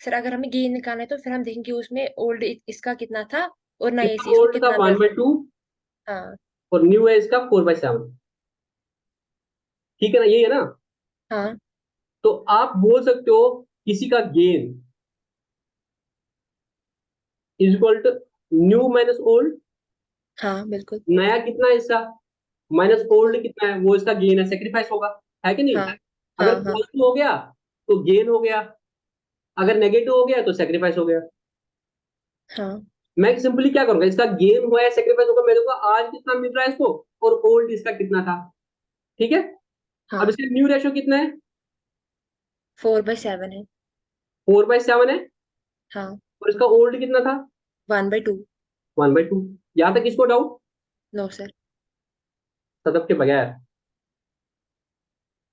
B: सर अगर हमें गेन निकालना है तो फिर हम देखेंगे उसमें ओल्ड इसका कितना था और नए
A: इसका
B: से इसको
A: ओल्ड का
B: कितना था।
A: 1/2
B: हाँ
A: और न्यू है इसका 4/7। ठीक है ना, यही है ना?
B: हाँ
A: तो आप बोल सकते हो किसी का gain is equal to new minus old.
B: हाँ बिल्कुल।
A: नया कितना है इसका माइनस ओल्ड कितना है, वो इसका गेन है, सेक्रीफाइस होगा, है कि नहीं?
B: हाँ हाँ
A: अगर
B: हाँ
A: पॉजिटिव हो गया तो गेन हो गया, अगर नेगेटिव हो गया तो सेक्रीफाइस हो गया।
B: हाँ
A: मैं सिंपली क्या करूंगा, इसका गेन हुआ है सेक्रीफाइस होगा, मैं देखूंगा आज कितना मिल रहा है इसको और ओल्ड इसका कितना था। ठीक है, अब
B: हाँ
A: इसका न्यू रेशियो कितना है?
B: 4/7 है।
A: 4/7 है।
B: हाँ
A: और इसका ओल्ड कितना था?
B: 1/2।
A: 1/2। यहां तक किसको डाउट?
B: No sir.
A: सदफ के बगैर।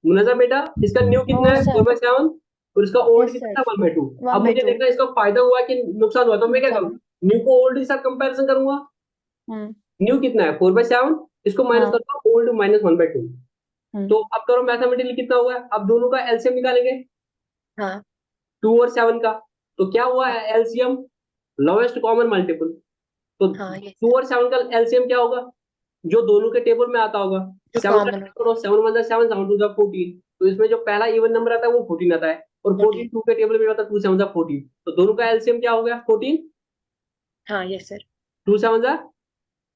A: मुनजा बेटा, इसका न्यू कितना
D: नो
A: है?
D: सर
A: 4/7। और इसका ओल्ड
D: यस
A: कितना
D: सर
A: था? 1/2। अब मुझे
D: 1/2
A: देखना है इसका फायदा हुआ कि नुकसान हुआ, तो मैं क्या करूँ?
D: नुकसान
A: न्यू को ओल्ड के साथ कंपैरिजन करूंगा।
D: हम्म
A: न्यू कितना है? 4/7। इसको माइनस
D: हाँ
A: करता हूँ, ओल्ड माइनस 1/2।
D: हम्म
A: तो अब करो मैथमेटिकली कितना हुआ है। अब दोनों का एलसीएम निकालेंगे,
B: हाँ
A: 2 और 7 का। तो क्या हुआ है एलसीएम? Lowest common multiple. तो
B: हाँ ये
A: 2 और 7 का एलसीएम क्या होगा, जो दोनों के टेबल में आता होगा।
B: जो
A: 7
B: कॉमन
A: का 7 1 7 7 2 14, तो इसमें जो पहला इवन नंबर आता है वो 14 आता है, और 14 2 के टेबल में आता है 2 7 14, तो दोनों का एलसीएम क्या हो गया 14।
B: हाँ यस सर
A: 2 7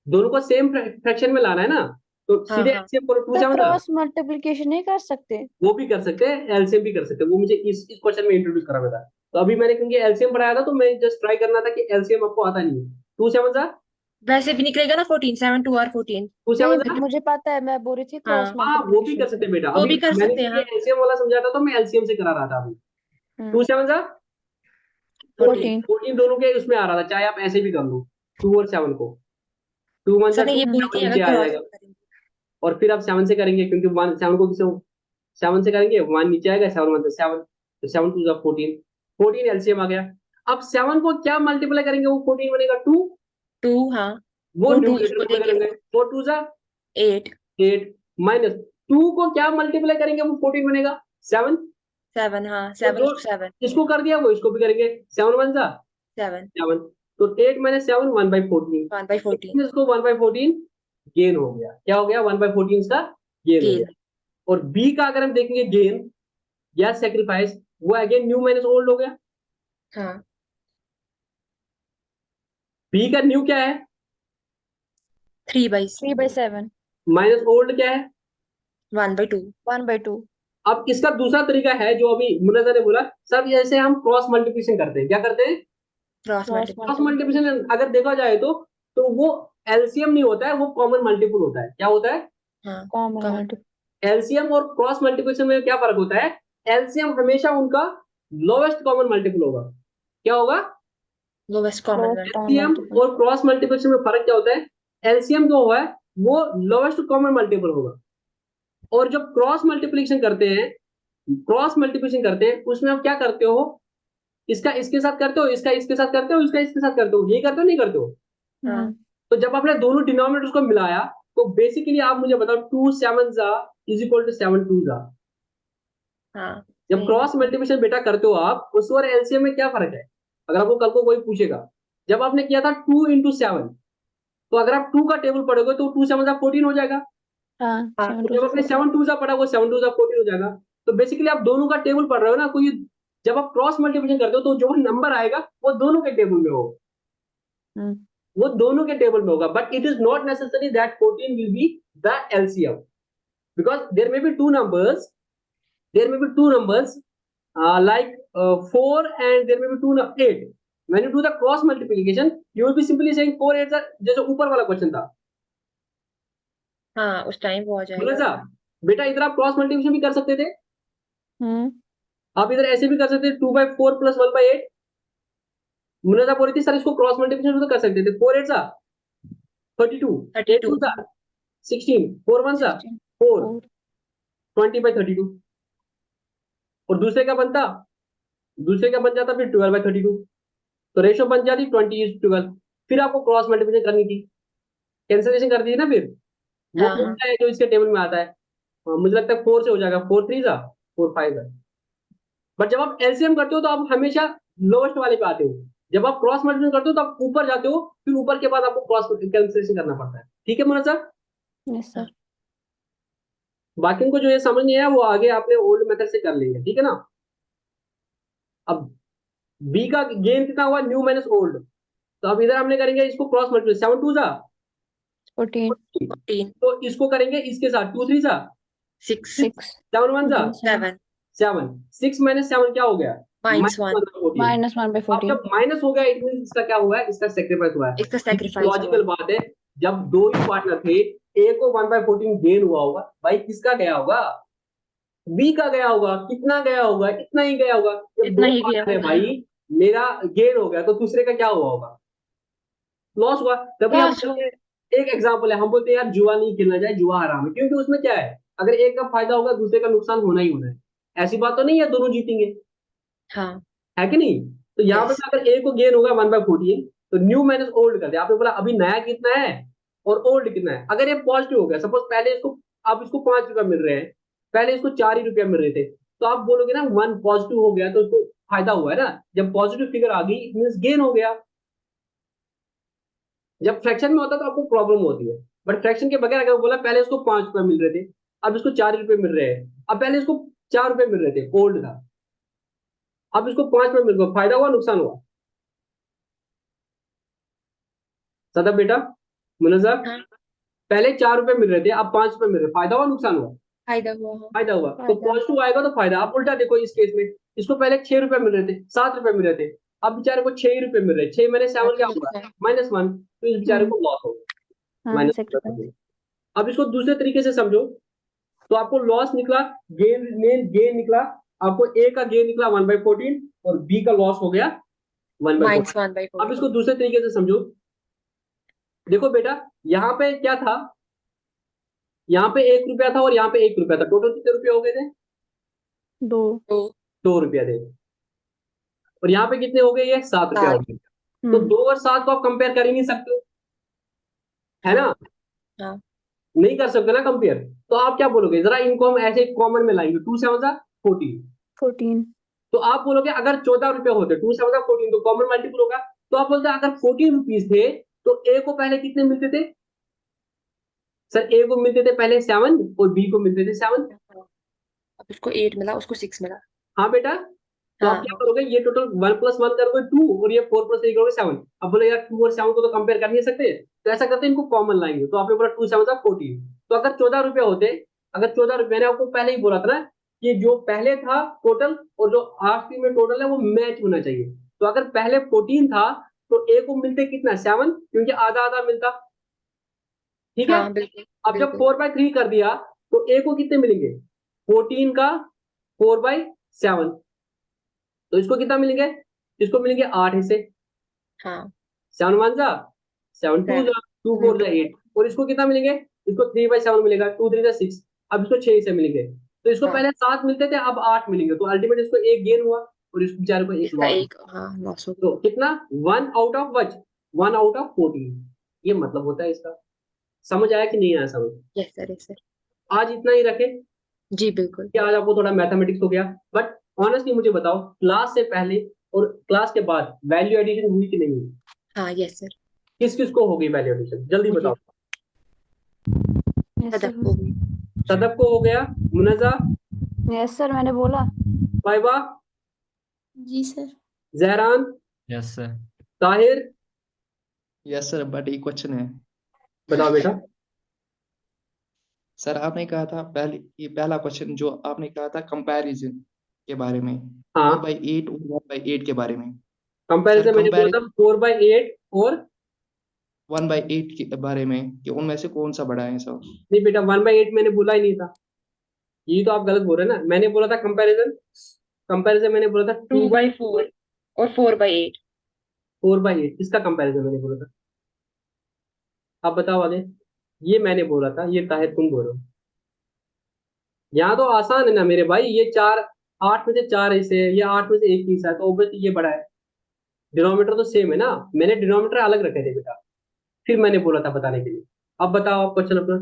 A: दोनों को सेम फ्रैक्शन में लाना है ना, तो
B: हाँ
A: सीधे
B: हाँ
A: एलसीएम करो 2
D: तो
A: 7
D: क्रॉस मल्टीप्लिकेशन नहीं कर सकते?
A: वो भी कर सकते हैं, एलसीएम भी कर सकते हैं, वो मुझे इस क्वेश्चन में इंट्रोड्यूस करा हुआ था। तो अभी मैंने क्योंकि एलसीएम पढ़ाया था तो मैं जस्ट ट्राई करना था कि एलसीएम आपको आता नहीं है। 2 7
B: वैसे भी निकलेगा ना 14 7 2 और 14।
A: 2 7
D: नहीं मुझे पता है, मैं बोल रही थी क्रॉस
B: हाँ
A: हाँ वो भी कर
D: मल्टीप्लिकेशन
A: सकते
D: से।
A: हैं बेटा,
B: वो
A: अभी
B: भी कर
A: मैंने
B: सकते हैं
A: ये
B: हाँ
A: एलसीएम वाला समझा था तो मैं एलसीएम से करा रहा था अभी। 2 7
B: 14।
A: 14 दोनों के उसमें आ रहा था, चाहे आप ऐसे भी कर लो 2 और 7 को, 2 1
B: सर ने
A: 2
B: ये बोली थी
A: नीचे
B: अगर
A: आ
B: क्रॉस
A: जाएगा,
B: करेंगे।
A: और फिर आप 7 से करेंगे क्योंकि 1 7 को किसे 7 से करेंगे 1 नीचे आएगा, 7 1 7, तो 7 2 14, 14 एलसीएम आ गया। अब 7 को क्या मल्टीप्लाई करेंगे वो 14 बनेगा 2,
B: 2 हाँ
A: वो
B: वो 2
A: न्यूमरेटर
B: उसको
A: में
B: देंगे
A: करेंगे 4 2
B: 8
A: 8, माइनस 2 को क्या मल्टीप्लाई करेंगे वो 14 बनेगा 7,
B: 7 हाँ
A: तो
B: 7
A: जो
B: 7
A: इसको कर दिया वो इसको भी करेंगे 7 1
B: 7
A: 7, तो 8 माइनस 7 1/14,
B: 1/14
A: इसको 1/14 गेन हो गया, क्या हो गया 1/14 इसका गेन हो
B: गेन।
A: गया। और बी का अगर हम देखेंगे गेन या सेक्रीफाइस, वो अगेन न्यू माइनस ओल्ड हो गया।
B: हाँ
A: बी का न्यू क्या है
B: 3/7
D: 3/7
A: माइनस ओल्ड क्या है।
B: 1/2
D: 1/2।
A: अब इसका दूसरा तरीका है जो अभी मुन्ना ने बोला, सब जैसे हम क्रॉस मल्टीप्लिकेशन करते हैं, क्या करते हैं
B: cross
D: cross
B: multiply
A: cross multiplication अगर देखा जाए तो वो एलसीएम नहीं होता है, वो कॉमन मल्टीपल होता है। क्या होता है
B: हाँ
D: कॉमन
B: कॉमन
D: मल्टीपल।
A: एलसीएम और क्रॉस मल्टीप्लिकेशन में क्या फर्क होता है, एलसीएम हमेशा उनका लोएस्ट कॉमन मल्टीपल होगा। क्या होगा
B: lowest common
D: lowest common
A: LCM
D: multiple.
A: और क्रॉस मल्टीप्लिकेशन में फर्क क्या होता है, एलसीएम जो है वो लोएस्ट कॉमन मल्टीपल होगा, और जब क्रॉस मल्टीप्लिकेशन करते हैं, क्रॉस मल्टीप्लिकेशन करते हैं उसमें आप क्या करते हो, इसका इसके साथ करते हो, इसका इसके साथ करते हो, इसका इसके साथ करते हो, ये करते हो नहीं करते हो।
B: हाँ
A: तो जब आपने दोनों डिनोमिनेटर्स को मिलाया तो बेसिकली आप मुझे बताओ 2 7 इज इक्वल टू 7 2
B: हाँ
A: जब
B: सही
A: क्रॉस मल्टीप्लिकेशन बेटा करते हो आप, उस और एलसीएम में क्या फर्क है, अगर आपको कल को कोई पूछेगा, जब आपने किया था 2 into 7, तो अगर आप 2 का टेबल पढ़ोगे तो 2 7 14 हो जाएगा,
D: हाँ
B: हाँ,
D: 7
A: तो
D: 2
A: जब आपने
D: 14।
A: 7 2 पढ़ा वो 7 2 14 हो जाएगा। तो बेसिकली आप दोनों का टेबल पढ़ रहे हो ना, कोई जब आप क्रॉस मल्टीप्लिकेशन करते हो तो जो नंबर आएगा वो दोनों के टेबल में होगा,
D: हम्म
A: वो दोनों के टेबल में होगा, but it is not necessary that 14 will be the LCM, because there may be two numbers, there may be two numbers like 4 and there may be 8. When you do the cross multiplication you will be simply saying 4 8 जैसे ऊपर वाला question था,
B: हाँ उस time वो आ
A: बोला
B: जाएगा।
A: था बेटा इधर आप क्रॉस मल्टीप्लिकेशन भी कर सकते थे,
D: हम्म
A: आप इधर ऐसे भी कर सकते थे 2/4 प्लस 1/8, मुन्ना बोली थी सर इसको क्रॉस मल्टीप्लिकेशन तो कर सकते थे, 4 8 32, 8 2
B: 32
A: 16, 4 1
D: 16
A: 4,
D: 4
A: 20/32, और दूसरे का बनता, दूसरे का बन जाता फिर 12/32, तो रेशो बन जाती 20:12। फिर आपको क्रॉस मल्टीप्लिकेशन करनी थी, कैंसिलेशन कर दी ना, फिर वो
B: हाँ हाँ
A: होता है जो इसके टेबल में आता है। मुझे लगता है 4 से हो जाएगा, 4 3 4 5। बट जब आप एलसीएम करते हो तो आप हमेशा लोएस्ट वाले पे आते हो, जब आप क्रॉस मल्टीप्लिकेशन करते हो तो आप ऊपर जाते हो, फिर ऊपर के बाद आपको क्रॉस कैंसिलेशन करना पड़ता है। ठीक है मुन्ना सर,
D: यस सर।
A: बाकी को जो ये समझ नहीं है वो आगे आपने ओल्ड मेथड से कर लेंगे, ठीक है ना। अब बी का गेन कितना हुआ न्यू माइनस ओल्ड, तो अब इधर हमने करेंगे इसको क्रॉस मल्टीप्लिकेशन, 7 2
D: 14
B: 14
A: तो इसको करेंगे इसके साथ 2 3
B: 6
D: 6
A: 7 1
B: 7
A: 7, 6 माइनस 7 क्या हो गया
B: -1
A: -1/14।
D: -1
A: अब1/14। जब माइनस हो गया इट मीन इसका क्या हुआ है, इसका सेक्रीफाइस हुआ है।
B: इसका सेक्रीफाइस
A: लॉजिकल
B: हुआ।
A: बात है, जब दो ही पार्टनर थे, ए को 1/14 गेन हुआ होगा, भाई किसका गया होगा, बी का गया होगा, कितना गया होगा, इतना ही गया होगा। जब
B: इतना
A: दो
B: ही गया
A: पार्टनर है
B: होगा।
A: भाई, मेरा गेन हो गया तो दूसरे का क्या हुआ होगा, लॉस हुआ। तभी हम
B: लॉस हुआ।
A: एक एग्जांपल है, हम बोलते हैं यार जुआ नहीं खेलना चाहिए, जुआ हराम है, क्योंकि उसमें क्या है, अगर एक का फायदा होगा दूसरे का नुकसान होना ही होना है, ऐसी बात तो नहीं है दोनों जीतेंगे,
B: हाँ
A: है कि नहीं। तो यहाँ पे
B: यस
A: अगर ए को गेन होगा 1/14, तो न्यू माइनस ओल्ड कर दिया, आपने बोला अभी नया कितना है और ओल्ड कितना है। अगर ये पॉजिटिव हो गया, सपोज पहले इसको, अब इसको 5 रुपया मिल रहे हैं, पहले इसको 4 ही रुपया मिल रहे थे, तो आप बोलोगे ना 1 पॉजिटिव हो गया तो उसको फायदा हुआ है ना, जब पॉजिटिव फिगर आ गई इट मीन गेन हो गया। जब फ्रैक्शन में होता है तो आपको प्रॉब्लम होती है, बट फ्रैक्शन के बगैर अगर बोला पहले उसको 5 रुपए मिल रहे थे, अब इसको 4 रुपए मिल रहे हैं, अब पहले इसको 4 रुपए मिल रहे थे, ओल्ड था, अब इसको 5 रुपए मिल गए, फायदा हुआ नुकसान हुआ? सदब बेटा, मुनजा,
B: हाँ,
A: पहले 4 रुपए मिल रहे थे, अब 5 रुपए मिल रहे, फायदा हुआ नुकसान हुआ?
B: फायदा हुआ। हाँ,
A: फायदा हुआ। तो
D: फायदा।
A: पॉजिटिव आएगा तो फायदा। आप उल्टा देखो इस केस में, इसको पहले 6 रुपए मिल रहे थे, 7 रुपए मिल रहे थे, अब बेचारे को 6 ही रुपए मिल रहे हैं, 6 मैंने 7 क्या हुआ,
B: नुकसान।
A: -1, तो इस बेचारे
D: हम्म।
A: को लॉस हो गया,
D: हाँ,
A: -1
D: सेक्रीफाइस।
A: अब इसको दूसरे तरीके से समझो, तो आपको लॉस निकला, गेन निकला, आपको ए का गेन निकला 1/14 और बी का लॉस हो गया 1/14।
B: -1/14।
A: अब इसको दूसरे तरीके से समझो, देखो बेटा, यहाँ पे क्या था, यहाँ पे 1 रुपया था और यहाँ पे 1 रुपया था, टोटल कितने रुपये हो गए थे?
D: 2।
B: तो
A: 2 रुपया थे, और यहाँ पे कितने हो गए, ये 7 रुपया हो
B: 7।
A: गए। तो
D: हम्म।
A: 2 और 7 को आप कंपेयर कर ही नहीं सकते हो, है ना?
B: हाँ,
A: नहीं कर सकते ना कंपेयर, तो आप क्या बोलोगे, जरा इनको हम ऐसे कॉमन में लाएंगे, 2 7 14,
D: 14।
A: तो आप बोलोगे अगर 14 रुपए होते, 2 7 14, तो कॉमन मल्टीपल होगा, तो आप बोलते अगर 14 रुपीज थे तो ए को पहले कितने मिलते थे? सर ए को मिलते थे पहले 7 और बी को मिलते थे 7।
B: अब उसको 8 मिला, उसको 6 मिला।
A: हाँ बेटा, तो आप
B: हाँ,
A: क्या करोगे, ये टोटल 1 + 1 करोगे 2 और ये 4 + 3 करोगे 7। अब बोले यार 2 और 7 को तो कंपेयर कर नहीं सकते, तो ऐसा करते हैं इनको कॉमन लाएंगे, तो आपने बोला 2 7 14, तो अगर 14 रुपए होते, अगर 14 रुपए, मैंने आपको पहले ही बोला था ना कि जो पहले था टोटल और जो आखिरी में टोटल है वो मैच होना चाहिए, तो अगर पहले 14 था तो ए को मिलते कितना, 7, क्योंकि आधा आधा मिलता, ठीक है?
B: हाँ, बिल्कुल
A: अब जब
B: बिल्कुल।
A: 4/3 कर दिया तो ए को कितने मिलेंगे, 14 का 4/7, तो इसको कितना मिलेंगे, इसको मिलेंगे 8 हिस्से,
B: हाँ,
A: 7 1 जा 7 2 जा 2 4 जा 8, और इसको कितना मिलेंगे, इसको 3/7 मिलेगा, 2 3 जा 6, अब इसको 6 हिस्से मिलेंगे, तो इसको
B: हाँ,
A: पहले 7 मिलते थे, अब 8 मिलेंगे, तो अल्टीमेट इसको एक गेन हुआ और इस बेचारे को एक
B: इसका
A: लॉस।
B: एक, हाँ, लॉस हो
A: तो कितना, 1 आउट ऑफ वच 1 आउट ऑफ 14, ये मतलब होता है इसका। समझ आया कि नहीं आया समझ?
B: गया। Yes sir, yes sir.
A: आज इतना ही रखे
B: जी बिल्कुल।
A: कि आज आपको थोड़ा मैथमेटिक्स हो गया, बट ऑनेस्टली मुझे बताओ, क्लास से पहले और क्लास के बाद वैल्यू एडिशन हुई कि नहीं हुई?
B: हाँ, यस सर।
A: किस किस को हो गई वैल्यू एडिशन, जल्दी
B: मुझे
A: बताओ।
D: Yes sir.
B: सदफ को भी।
A: सदब को हो गया, मुनजा,
D: यस सर, मैंने बोला।
A: फाइबा,
B: जी sir.
A: Zahran,
F: yes sir.
A: Tahir,
C: yes sir, but एक क्वेश्चन है।
A: बताओ बेटा।
C: सर आपने कहा था ये पहला क्वेश्चन जो आपने कहा था कंपैरिजन के बारे में,
A: हाँ,
C: 4/8 और 1/8 के बारे में।
A: कंपैरिजन
C: सर
A: मैंने बोला था 4/8 और
C: 1/8 के बारे में कि उनमें से कौन सा बड़ा है सर?
A: नहीं बेटा, 1/8 मैंने बोला ही नहीं था, ये तो आप गलत बोल रहे हैं ना, मैंने बोला था कंपैरिजन, कंपैरिजन मैंने बोला था
B: 2/4 और 4/8।
A: 4/8, इसका कंपैरिजन मैंने बोला था। आप बताओ आगे, ये मैंने बोला था, ये ताहिर तुम बोल रहे हो। यहाँ तो आसान है ना मेरे भाई, ये 4 8 में से 4 हिस्से है, ये 8 में से एक हिस्सा है, तो ऑब्वियसली ये बड़ा है, डिनोमिनेटर तो सेम है ना, मैंने डिनोमिनेटर अलग रखे थे बेटा, फिर मैंने बोला था बताने के लिए। अब बताओ आप क्वेश्चन अपना।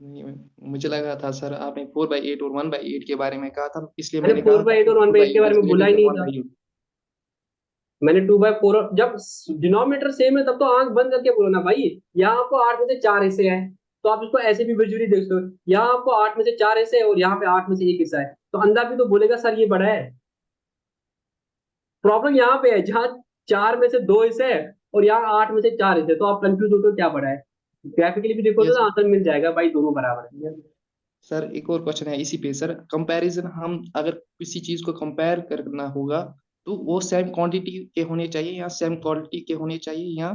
C: नहीं, मुझे लगा था सर आपने 4/8 और 1/8 के बारे में कहा था, इसलिए
A: मैंने
C: मैंने कहा था
A: 4/8 और 1/8 के
C: 2/8
A: बारे
C: इज
A: में बोला
C: ग्रेटर
A: ही
C: देन
A: नहीं था,
C: 1/8।
A: मैंने 2/4, जब डिनोमिनेटर सेम है तब तो आंख बंद करके बोलो ना भाई, यहाँ आपको 8 में से 4 हिस्से हैं, तो आप इसको ऐसे भी विजुअली देख सकते हो, यहाँ आपको 8 में से 4 हिस्से है और यहाँ पे 8 में से एक हिस्सा है, तो अंधा भी तो बोलेगा सर ये बड़ा है। प्रॉब्लम यहाँ पे है जहाँ 4 में से 2 हिस्से है और यहाँ 8 में से 4 हिस्से, तो आप कंफ्यूज होते हो क्या बड़ा है, ग्राफिकली भी देखो तो
C: यस
A: ना आंसर मिल जाएगा भाई, दोनों बराबर है।
C: सर, एक और क्वेश्चन है इसी पे सर। कंपैरिजन, हम अगर किसी चीज को कंपेयर करना होगा तो वो सेम क्वांटिटी के होने चाहिए या सेम क्वालिटी के होने चाहिए या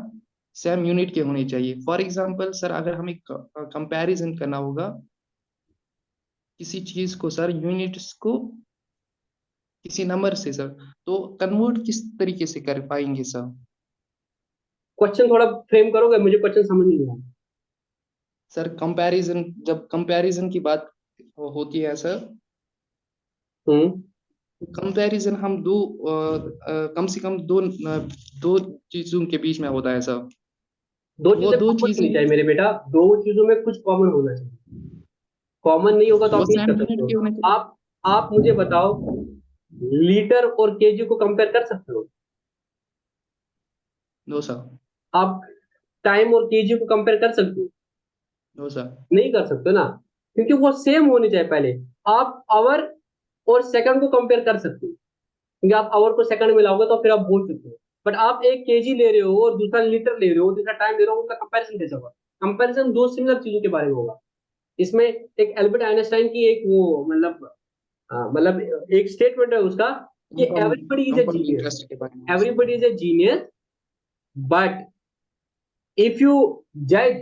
C: सेम यूनिट के होने चाहिए? फॉर एग्जांपल सर, अगर हमें कंपैरिजन करना होगा किसी चीज को सर, यूनिट्स को किसी नंबर से सर, तो कन्वर्ट किस तरीके से कर पाएंगे सर?
A: क्वेश्चन थोड़ा फ्रेम करोगे, मुझे क्वेश्चन समझ नहीं आया।
C: सर कंपैरिजन, जब कंपैरिजन की बात होती है सर,
A: हम्म,
C: कंपैरिजन हम कम से कम दो चीजों के बीच में होता है सर।
A: दो
C: वो
A: चीजें
C: दो
A: कॉमन
C: चीजें
A: होनी चाहिए मेरे बेटा, दो चीजों में कुछ कॉमन होना चाहिए, कॉमन नहीं होगा तो
C: वो
A: आप नहीं
C: सेम
A: कर सकते
C: यूनिट के
A: हो।
C: होने चाहिए।
A: आप मुझे बताओ, लीटर और केजी को कंपेयर कर सकते हो?
C: No sir.
A: आप टाइम और केजी को कंपेयर कर सकते हो?
C: No sir.
A: नहीं कर सकते ना, क्योंकि वो सेम होने चाहिए। पहले आप आवर और सेकंड को कंपेयर कर सकते हो, क्योंकि आप आवर को सेकंड में लाओगे तो फिर आप बोल सकते हो। बट आप एक केजी ले रहे हो और दूसरा लीटर ले रहे हो, दूसरा टाइम ले रहे हो, उनका कंपैरिजन कैसे होगा? कंपैरिजन दो सिमिलर चीजों के बारे में होगा। इसमें एक एल्बर्ट आइंस्टाइन की एक वो मतलब एक स्टेटमेंट है उसका कि everybody is a
C: compound
A: genius,
C: interest के बारे में।
A: Everybody is a genius, but if you judge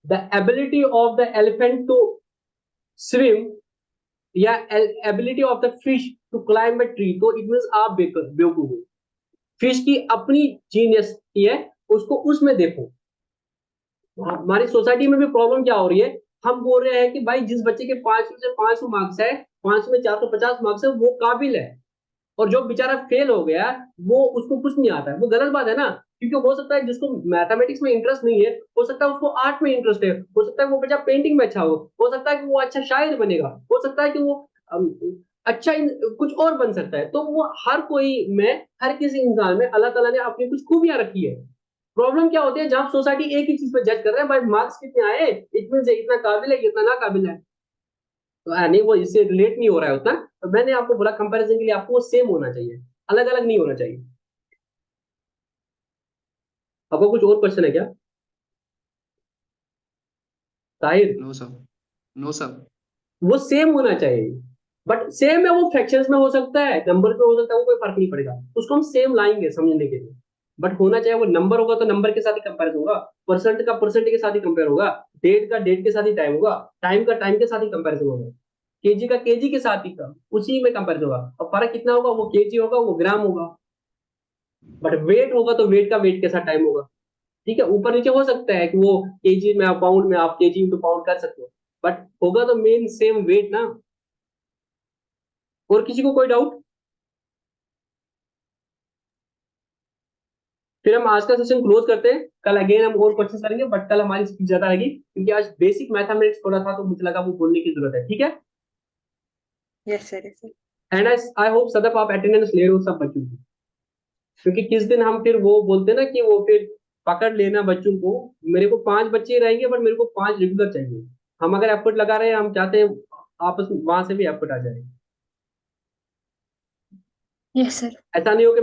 A: the ability of the elephant to swim या ability of the fish to climb a tree, तो it means आप बेवकूफ हो। Fish की अपनी जीनियस है, उसको उसमें देखो। हमारी सोसाइटी में भी प्रॉब्लम क्या हो रही है, हम बोल रहे हैं कि भाई जिस बच्चे के 500 से 500 मार्क्स है, 500 में 450 मार्क्स है, वो काबिल है, और जो बेचारा फेल हो गया वो उसको कुछ नहीं आता है। वो गलत बात है ना, क्योंकि हो सकता है जिसको मैथमेटिक्स में इंटरेस्ट नहीं है, हो सकता है उसको आर्ट में इंटरेस्ट है, हो सकता है वो बच्चा पेंटिंग में अच्छा हो सकता है कि वो अच्छा शायर बनेगा, हो सकता है कि वो अच्छा कुछ और बन सकता है। तो वो हर कोई में, हर किसी इंसान में अल्लाह ताला ने अपनी कुछ खूबियां रखी है। प्रॉब्लम क्या होती है, जब सोसाइटी एक ही चीज पे जज कर रहे हैं, भाई मार्क्स कितने आए, इतने से इतना काबिल है, इतना ना काबिल है, तो नहीं वो इससे रिलेट नहीं हो रहा है उतना। तो मैंने आपको बोला कंपैरिजन के लिए आपको वो सेम होना चाहिए, अलग अलग नहीं होना चाहिए। आपको कुछ और क्वेश्चन है क्या Tahir?
C: No sir. No sir.
A: वो सेम होना चाहिए, बट सेम है वो फ्रैक्शंस में हो सकता है, नंबर में हो सकता है, वो कोई फर्क नहीं पड़ेगा, उसको हम सेम लाएंगे समझने के लिए। बट होना चाहिए वो नंबर होगा तो नंबर के साथ ही कंपेयर होगा, परसेंट का परसेंट के साथ ही कंपेयर होगा, डेट का डेट के साथ ही टाइम होगा, टाइम का टाइम के साथ ही कंपेरिजन होगा, केजी का केजी के साथ ही उसी में कंपेरिजन होगा। और फर्क कितना होगा, वो केजी होगा, वो ग्राम होगा। बट वेट होगा तो वेट का वेट के साथ टाइम होगा। ठीक है, ऊपर नीचे हो सकता है कि वो केजी में आप पाउंड में आप केजी इंटू पाउंड कर सकते हो, बट होगा तो मेन सेम वेट ना। और किसी को कोई डाउट? फिर हम आज का सेशन क्लोज करते हैं, कल अगेन हम और क्वेश्चन करेंगे, बट कल हमारी स्पीड ज्यादा रहेगी क्योंकि आज बेसिक मैथमेटिक्स थोड़ा था, तो मुझे लगा वो बोलने की जरूरत है। ठीक है,
B: yes sir, yes sir.
A: And I hope Sadaf आप अटेंडेंस ले रहे हो सब बच्चों की, क्योंकि किस दिन हम फिर वो बोलते हैं ना कि वो फिर पकड़ लेना बच्चों को। मेरे को 5 बच्चे रहेंगे, बट मेरे को 5 रेगुलर चाहिए। हम अगर एफर्ट लगा रहे हैं, हम चाहते हैं आपस में वहां से भी एफर्ट आ जाए।
B: Yes sir.
A: ऐसा नहीं हो कि